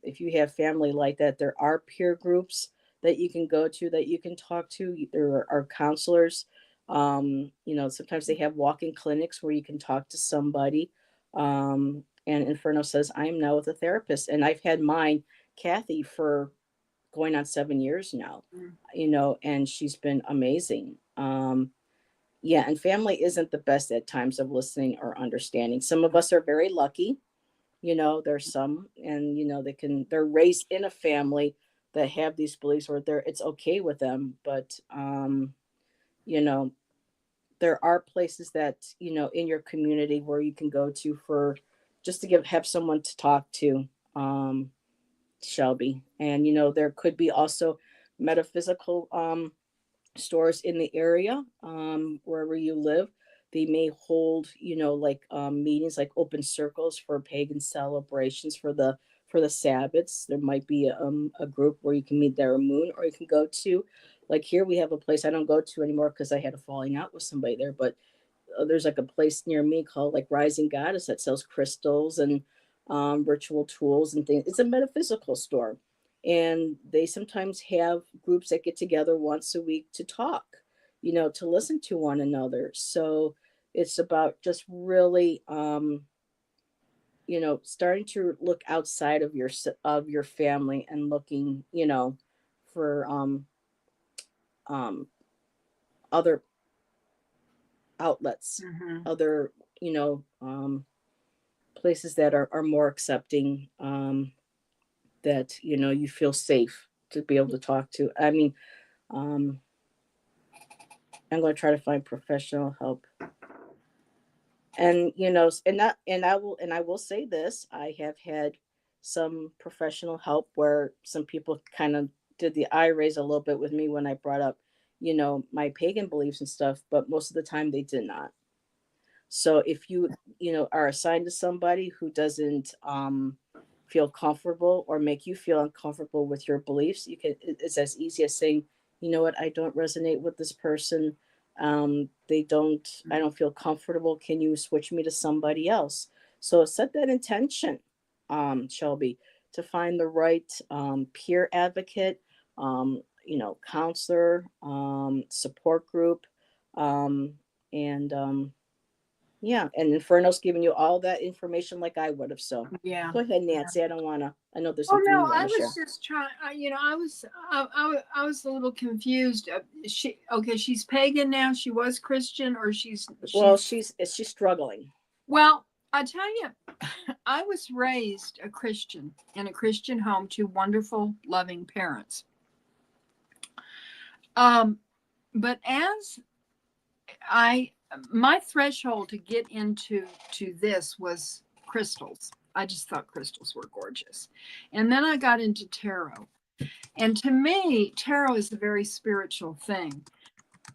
if you have family like that, there are peer groups that you can go to, that you can talk to. There are counselors. Sometimes they have walk-in clinics where you can talk to somebody. And Inferno says, I am now with a therapist. And I've had mine, Kathy, for going on 7 years now, Mm. and she's been amazing. Yeah, and family isn't the best at times of listening or understanding. Some of us are very lucky. There's some, and they're raised in a family that have these beliefs where it's okay with them. But you know, there are places that, in your community where you can go to for just to have someone to talk to, um Shelby. And there could be also metaphysical stores in the area, wherever you live. They may hold, like meetings, like open circles for pagan celebrations for the Sabbats. There might be a group where you can meet their moon, or you can go to, like here we have a place I don't go to anymore because I had a falling out with somebody there, but there's like a place near me called like Rising Goddess that sells crystals and ritual tools and things. It's a metaphysical store, and they sometimes have groups that get together once a week to talk, to listen to one another. So it's about just really, starting to look outside of your family, and looking, for um, other outlets, Hmm. other, places that are more accepting, that you feel safe to be able to talk to. I mean, um, I'm going to try to find professional help. And and I will say this: I have had some professional help where some people kind of did the eye raise a little bit with me when I brought up, my pagan beliefs and stuff, but most of the time they did not. So if are assigned to somebody who doesn't feel comfortable or make you feel uncomfortable with your beliefs, it's as easy as saying, you know what, I don't resonate with this person. They don't, I don't feel comfortable. Can you switch me to somebody else? So set that intention, Shelby, to find the right peer advocate, counselor, support group, um, and yeah, and Inferno's giving you all that information like I would have. So Yeah. go ahead, Yeah. Nancy. I don't want to. I know there's Oh something no, you want I to was share. just trying. I was a little confused. She okay? She's pagan now. She was Christian, or Well, she's. she's struggling. Well, I tell you, I was raised a Christian in a Christian home to wonderful, loving parents. Um, but as I my threshold to get into this was crystals. I just thought crystals were gorgeous. And then I got into tarot. And to me, tarot is a very spiritual thing.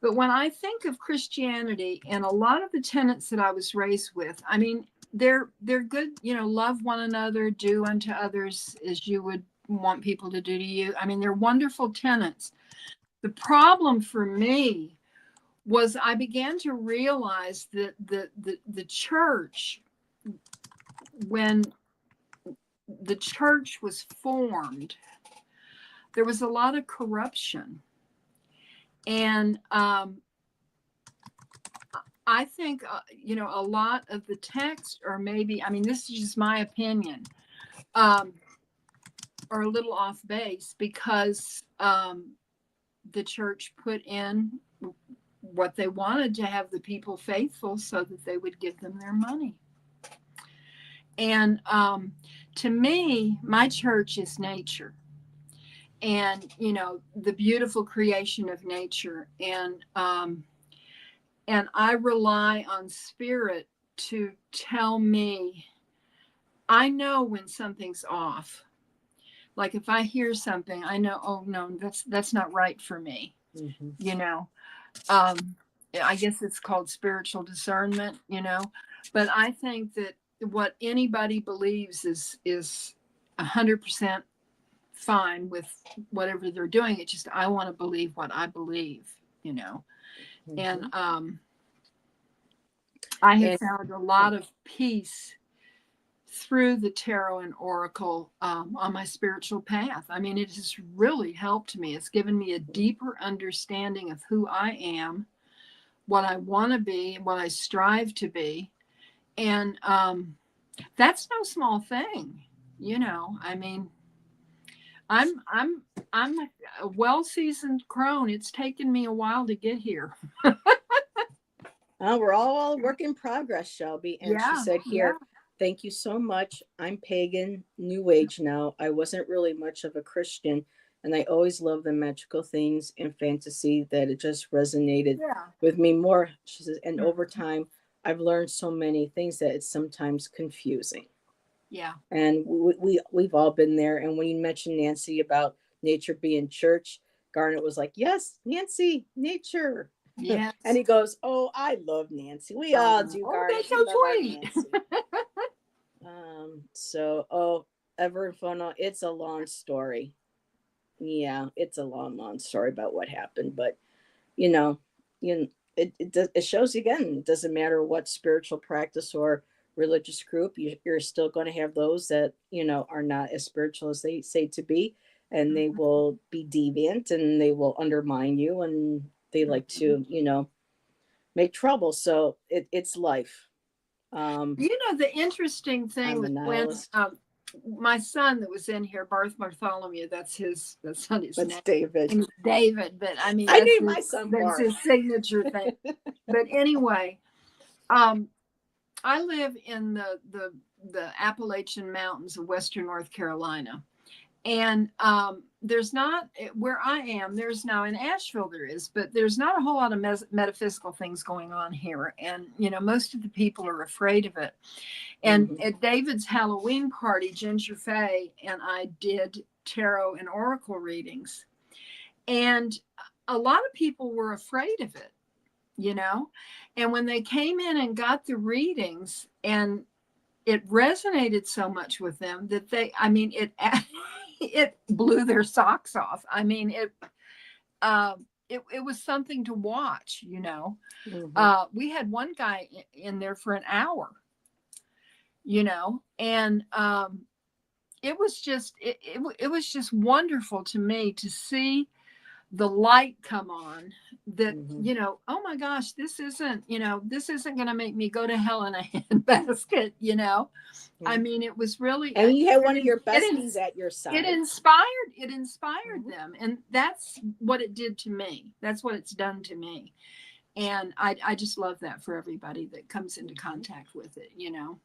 But when I think of Christianity and a lot of the tenets that I was raised with, I mean, they're good, love one another, do unto others as you would want people to do to you. I mean, they're wonderful tenets. The problem for me was I began to realize that the church, when the church was formed, there was a lot of corruption. And I think, a lot of the text, or maybe, I mean, this is just my opinion, are a little off base because the church put in what they wanted to have the people faithful so that they would give them their money. And to me, my church is nature, and the beautiful creation of nature, and I rely on spirit to tell me. I know when something's off. Like if I hear something, I know, oh no, that's not right for me. Mm-hmm. Um, I guess it's called spiritual discernment. But I think that what anybody believes is 100% fine with whatever they're doing. It's just I want to believe what I believe. And Mm-hmm. I have And found a lot of peace through the tarot and oracle on my spiritual path. I mean, it has really helped me. It's given me a deeper understanding of who I am, what I want to be, what I strive to be. And that's no small thing. I mean, I'm a well-seasoned crone. It's taken me a while to get here. we're all a work in progress, Shelby. And she Yeah, said yeah. here, thank you so much. I'm pagan, new age now. I wasn't really much of a Christian, and I always loved the magical things and fantasy that it just resonated Yeah. with me more. She says, and over Mhm. time, I've learned so many things that it's sometimes confusing. Yeah. And we've all been there. And when you mentioned Nancy about nature being church, Garnet was like, "Yes, Nancy, nature." And Yes. he goes, "Oh, I love Nancy. We all do, Oh, Garnet. that's We so love our sweet. Nancy." So Ever and Fono, it's a long story. Yeah, it's a long, long story about what happened. But you know, you it shows again. It doesn't matter what spiritual practice or religious group you're still going to have those that are not as spiritual as they say to be, and they will be deviant and they will undermine you and they like Mhm. to make trouble. So it's life. um The interesting thing I'm a was when nihilist. my son that was in here, Barth Bartholomew, that's not his That's name. David. And David, but I mean I named my son that's Barth. his signature thing. But anyway, um, I live in the Appalachian Mountains of Western North Carolina. And there's not where I am, there's now in Asheville, there is, but there's not a whole lot of metaphysical things going on here. And, most of the people are afraid of it. And Hmm. at David's Halloween party, Ginger Faye and I did tarot and oracle readings. And a lot of people were afraid of it, you know? And when they came in and got the readings, and it resonated so much with them that I mean, it blew their socks off. I mean, it was something to watch, you know. Mm-hmm. We had one guy in there for an hour, you know, and it was just it was just wonderful to me to see the light come on, that, Mm-hmm. you know, oh my gosh, this isn't, you know, this isn't going to make me go to hell in a handbasket, you know. I Yeah. mean, it was really And you had one of it, your it, besties at your it side. inspired, it inspired Mm-hmm. them, and that's what it did to me. That's what it's done to me. And I just love that for everybody that comes into Mm-hmm. contact with it, you know.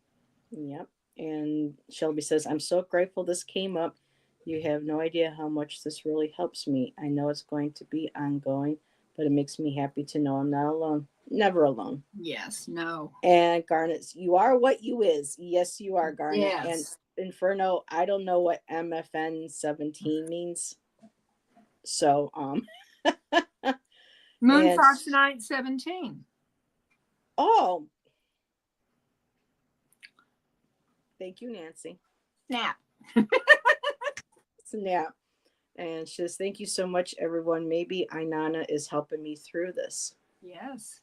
Yep. And Shelby says, I'm so grateful this came up. You have no idea how much this really helps me. I know it's going to be ongoing, but it makes me happy to know I'm not alone. Never alone. Yes, no. And Garnet, you are what you is. Yes, you are, Garnet. And Yes. Inferno, I don't know what MFN 17 means. So, Moon and Fox Night 17. oh, thank you, Nancy. Snap. Snap. And she says, thank you so much, everyone. Maybe Inanna is helping me through this. Yes.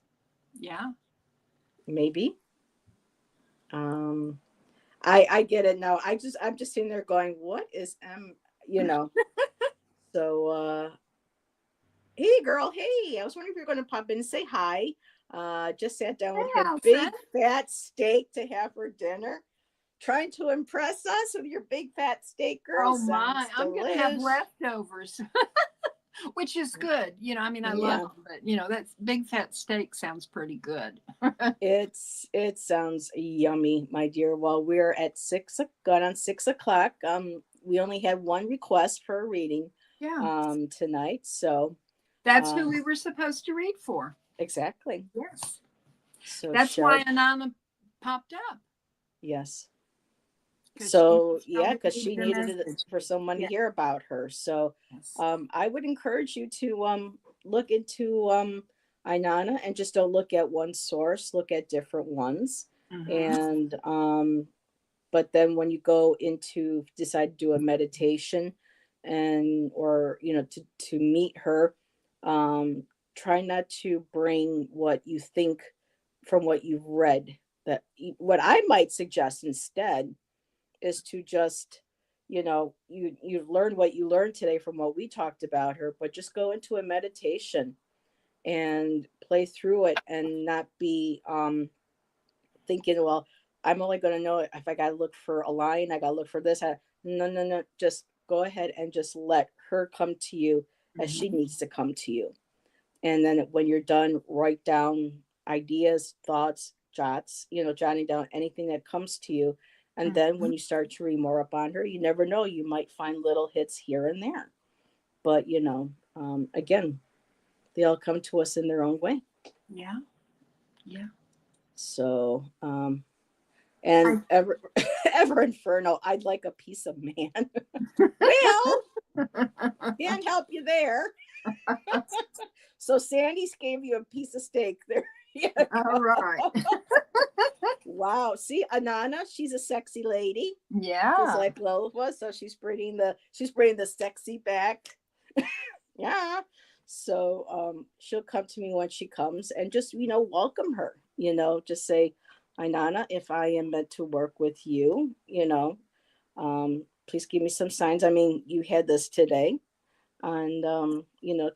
Yeah. Maybe. Um, I get it now. I'm just sitting there going, what is you know? So hey girl, hey. I was wondering if you're gonna pop in and say hi. Just sat down Hey, with her Allison. big fat steak to have for dinner. Trying to impress us with your big fat steak, girl. Oh my, Sounds I'm going to have delish. leftovers, which is good. You know, I mean, I love Yeah. them, but you know, that's big fat steak sounds pretty good. It sounds yummy, my dear. Well, we're at got on 6 o'clock. We only had one request for a reading Yeah. tonight. So That's who um we were supposed to read for. exactly. Yes. So That's why Shell, Anana popped up, yes. because she So yeah, probably because needed she a needed it message. for someone to Yeah. hear about her. So Yes. I would encourage you to look into Inanna, and just don't look at one source, look at different ones. Mm-hmm. And but then when you go into decide to do a meditation, and or to meet her, um try not to bring what you think from what you've read. What I might suggest instead is to just, you've learned what you learned today from what we talked about her, but just go into a meditation and play through it, and not be thinking, well, I'm only going to know it if I got to look for a line, I got to look for this. No, no, no. Just go ahead and just let her come to you as she Mm-hmm. needs to come to you. And then when you're done, write down ideas, thoughts, jots, jotting down anything that comes to you. And then Mm-hmm. when you start to read more up on her, you never know, you might find little hits here and there. But, again, they all come to us in their own way. Yeah. Yeah. So, and I, ever Inferno, I'd like a piece of man. Well, can't help you there. So Sandy's gave you a piece of steak. There you all right. go. Wow. See, Inanna, she's a sexy lady, just Yeah. like Lilith was. So she's bringing the sexy back. Yeah. So she'll come to me when she comes, and just welcome her. Just say, Inanna, if I am meant to work with you, please give me some signs. I mean, you had this today, and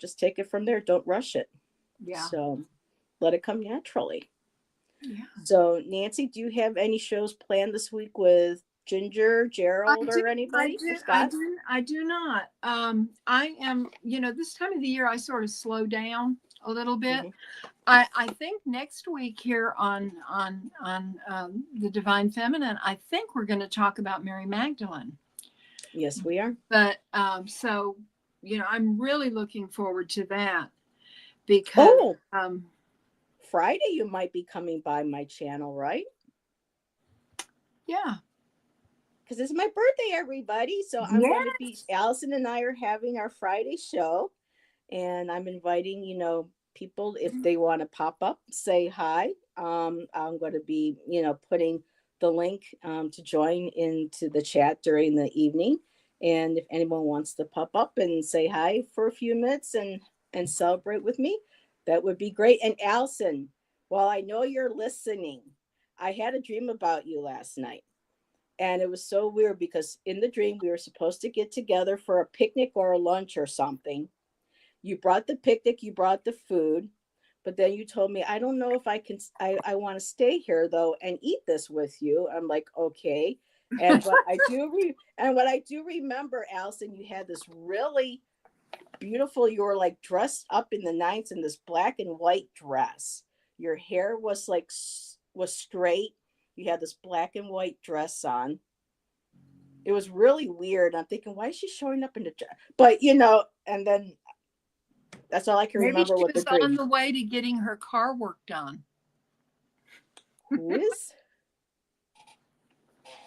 just take it from there. Don't rush it. Yeah. So let it come naturally. Yeah. So Nancy, do you have any shows planned this week with Ginger, I Gerald, do, or I anybody, or do, I Scott? do, I do not. I am, you know, this time of the year I sort of slow down a little bit. Hmm. I think next week here on the Divine Feminine, I think we're going to talk about Mary Magdalene. Yes, we are. But so you know, I'm really looking forward to that because Oh, um, Friday you might be coming by my channel, right? yeah, Because it's my birthday, everybody. So I'm going to be, yes, Allison and I are having our Friday show, and I'm inviting, people if they want to pop up, say hi. I'm going to be, putting the link to join into the chat during the evening. And if anyone wants to pop up and say hi for a few minutes and and celebrate with me, that would be great. And Allison, while I know you're listening, I had a dream about you last night. And it was so weird because in the dream, we were supposed to get together for a picnic or a lunch or something. You brought the picnic, you brought the food, but then you told me, I don't know if I can, I want to stay here though and eat this with you. I'm like, okay. And what I do remember, Allison, you had this really beautiful, you were like dressed up in the nines in this black and white dress. Your hair was like, was straight. You had this black and white dress on. It was really weird. I'm thinking, why is she showing up in the dress? But and then that's all I can Maybe remember she with the was on dream. the way to getting her car work done. Who is?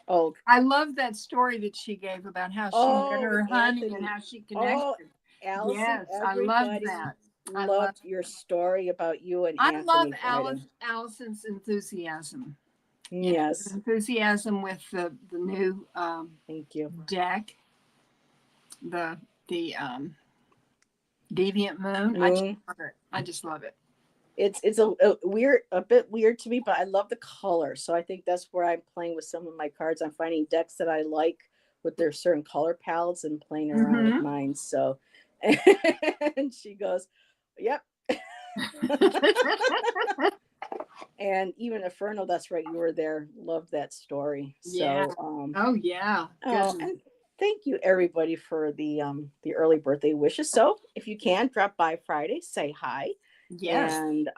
Oh, I love that story that she gave about how she met oh, her with honey and Anthony. how she Oh, connected. Allison, Yes, I love everybody that. I love loved your story about you and I love Anthony fighting. Allison's enthusiasm. You know, her Yes, enthusiasm with the new thank you. deck, the deviant moon. I just Moon. love it. I just love it. It's a weird, a bit weird to me, but I love the color. So I think that's where I'm playing with some of my cards. I'm finding decks that I like with their certain color palettes and playing around with Mm-hmm. mine. So, and she goes, "Yep." And even Inferno, that's right, you were there. Loved that story. Yeah. So, Oh yeah. oh, Goodness. and thank you everybody for the early birthday wishes. So if you can drop by Friday, say hi. Yes. And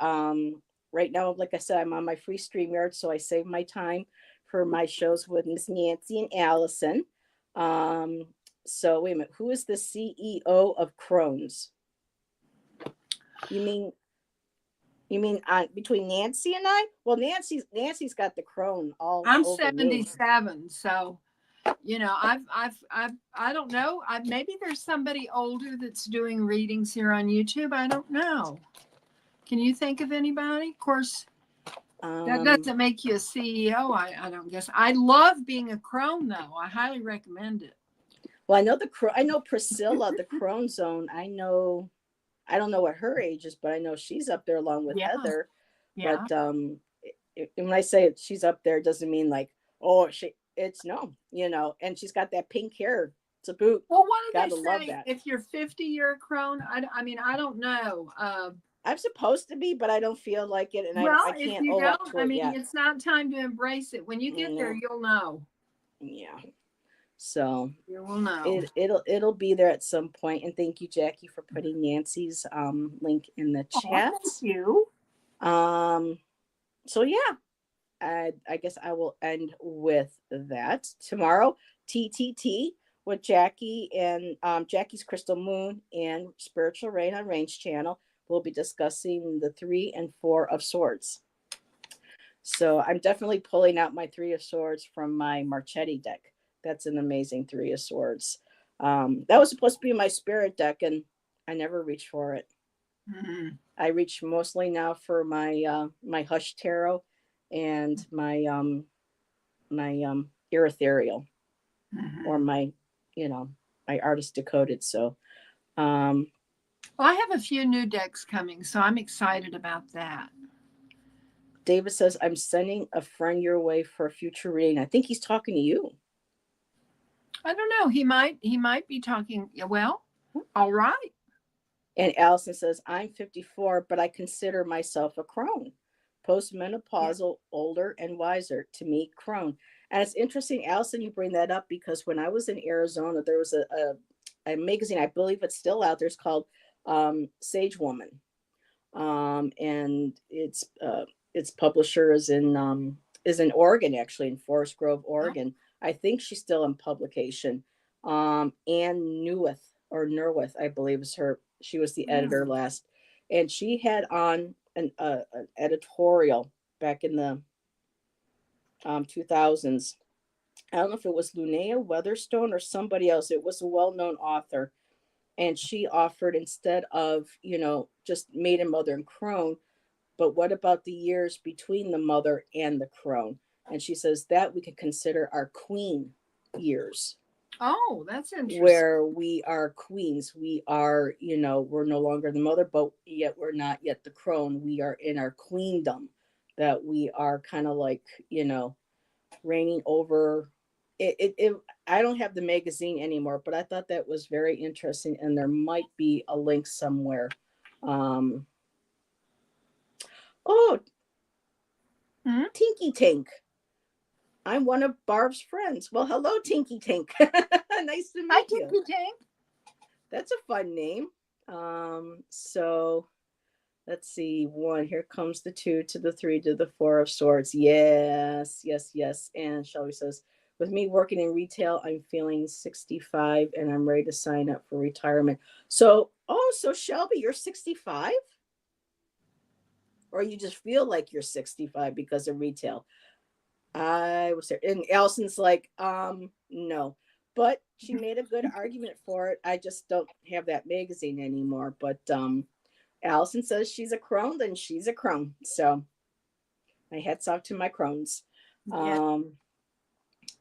right now, like I said, I'm on my free StreamYard, so I save my time for my shows with Miss Nancy and Allison. Um, so wait a minute, who is the CEO of Crohn's? You mean between Nancy and I? Well, Nancy's got the Crohn all I'm over me. 77, so I don't know. Maybe there's somebody older that's doing readings here on YouTube. I don't know. Can you think of anybody? Of course, that Um, doesn't make you a CEO. I don't guess. I love being a crone though. I highly recommend it. well, I know Priscilla, the Crohn Zone. I don't know what her age is, but I know she's up there along with Yeah, Heather. yeah. But when I say she's up there, it doesn't mean like, oh, it's no, and she's got that pink hair. It's a boot. Well, what do they Gotta love say? that. If you're 50, you're a crone. I mean, I don't know. I'm supposed to be, but I don't feel like it, and Well, I if can't you own up don't, to I it mean, yet. it's not time to embrace it. When you get there, No, you'll know. yeah. So You will know. it'll be there at some point. And thank you, Jackie, for putting Nancy's link in the Oh, chat. thank you. Um, so yeah, I guess I will end with that. Tomorrow, TTT with Jackie and Jackie's Crystal Moon and Spiritual Rain on Range channel. We'll be discussing the 3 and 4 of Swords. So I'm definitely pulling out my 3 of Swords from my Marchetti deck. That's an amazing 3 of Swords. That was supposed to be my spirit deck, and I never reached for it. Mm-hmm. I reach mostly now for my Hush Tarot and my Ethereal, or Mm-hmm. my Artist Decoded. So um Well, I have a few new decks coming, so I'm excited about that. David says, I'm sending a friend your way for a future reading. I think he's talking to you. I don't know. He might be talking. Well, all right. And Allison says, I'm 54, but I consider myself a crone. Yeah. Postmenopausal, older and wiser. To me, crone. And it's interesting, Allison, you bring that up because when I was in Arizona, there was a magazine, I believe it's still out there, it's called Sage Woman. And its publisher is in Oregon, actually, in Forest Grove, Oh, Oregon. I think she's still in publication. Anne Newith, I believe is her. She was the editor really? last, and she had on an editorial back in the 2000s. I don't know if it was Linnea Weatherstone or somebody else. It was a well-known author, and she offered, instead of just maiden, mother, and crone, but what about the years between the mother and the crone? And she says that we could consider our queen years. Oh, that's interesting. where we are queens. We are, we're no longer the mother, but yet we're not yet the crone. We are in our queendom, that we are kind of like, reigning over it. I don't have the magazine anymore, but I thought that was very interesting, and there might be a link somewhere. Um, oh, Hmm? Tinky Tink. I'm one of Barb's friends. Well, hello, Tinky Tink. Nice to Hi, meet you. Tinky Tink. That's a fun name. So let's see. One, here comes the two to the three to the four of swords. Yes, yes, yes. And Shelby says, with me working in retail, I'm feeling 65 and I'm ready to sign up for retirement. So Shelby, you're 65? Or you just feel like you're 65 because of retail? I was there. And Allison's like, no. But she made a good argument for it. I just don't have that magazine anymore. But Allison says she's a crone, then she's a crone. So my hats off to my crones. Yeah. Um,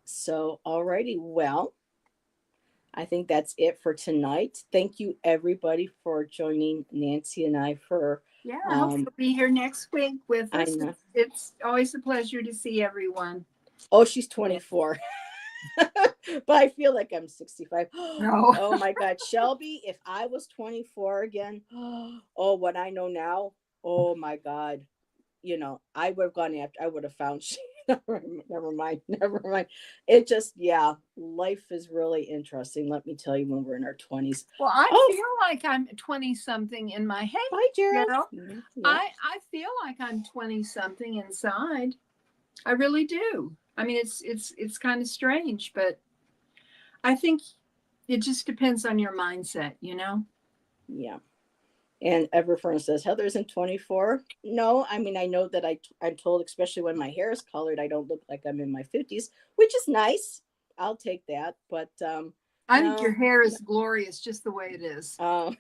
so alrighty, well, I think that's it for tonight. Thank you everybody for joining Nancy and I for Yeah, I hope um you'll be here next week with I us. know. It's always a pleasure to see everyone. Oh, she's 24. But I feel like I'm 65. No. Oh my God. Shelby, if I was 24 again, oh, what I know now, oh my God. I would have gone after, I would have found, never mind, never mind. It just, yeah, life is really interesting. Let me tell you, when we're in our 20s. Well, I Oh, feel like I'm 20 something in my head, bye, you Gerald. know. Yeah, I feel like I'm 20 something inside. I really do. I mean, it's kind of strange, but I think it just depends on your mindset, you know. yeah. And Everfern says, Heather isn't 24. No, I mean, I know that I'm told, especially when my hair is colored, I don't look like I'm in my 50s, which is nice. I'll take that. But I think your no, hair no. is glorious just the way it is. Uh,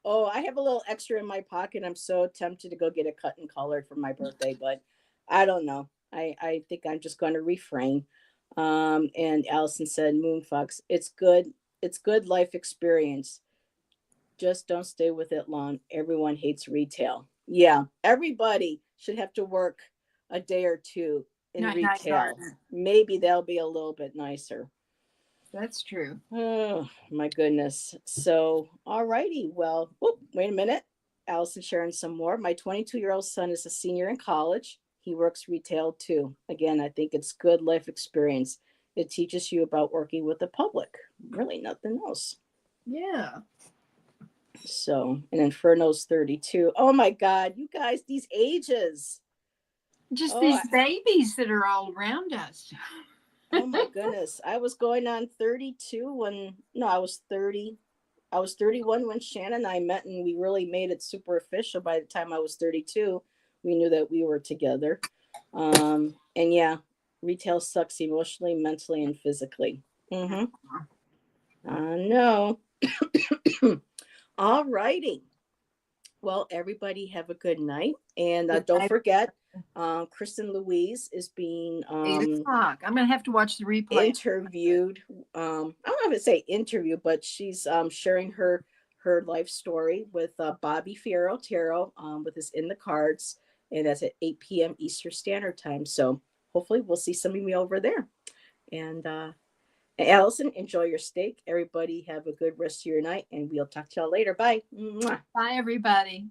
oh, I have a little extra in my pocket. I'm so tempted to go get it cut and colored for my birthday, but I don't know. I think I'm just going to refrain. And Allison said, Moonfox, it's good. It's good life experience. Just don't stay with it long. Everyone hates retail. Yeah, everybody should have to work a day or two in Night retail. garden. Maybe they'll be a little bit nicer. That's true. Oh my goodness. So, all righty. Well, whoop, wait a minute. Allison sharing some more. My 22-year-old son is a senior in college. He works retail too. Again, I think it's good life experience. It teaches you about working with the public. Really, nothing else. Yeah. So, and Inferno's 32. Oh my God, you guys, these ages. Just Oh, these babies that are all around us. oh my goodness. I was going on 32 when, no, I was 30. I was 31 when Shannon and I met, and we really made it super official. By the time I was 32, we knew that we were together. And yeah, retail sucks emotionally, mentally, and physically. Mm-hmm. I know. All righty. Well, everybody have a good night. And Good don't night. forget, Kristen Louise is being 8 o'clock. I'm gonna have to watch the replay. interviewed. I don't know if to say interview, but she's sharing her life story with Bobby Fierro Tarot with his In the Cards. And that's at 8 p.m. Eastern Standard Time. So hopefully we'll see some of you over there. And Allison, enjoy your steak. Everybody have a good rest of your night, and we'll talk to y'all later. Bye. Mwah. Bye, everybody.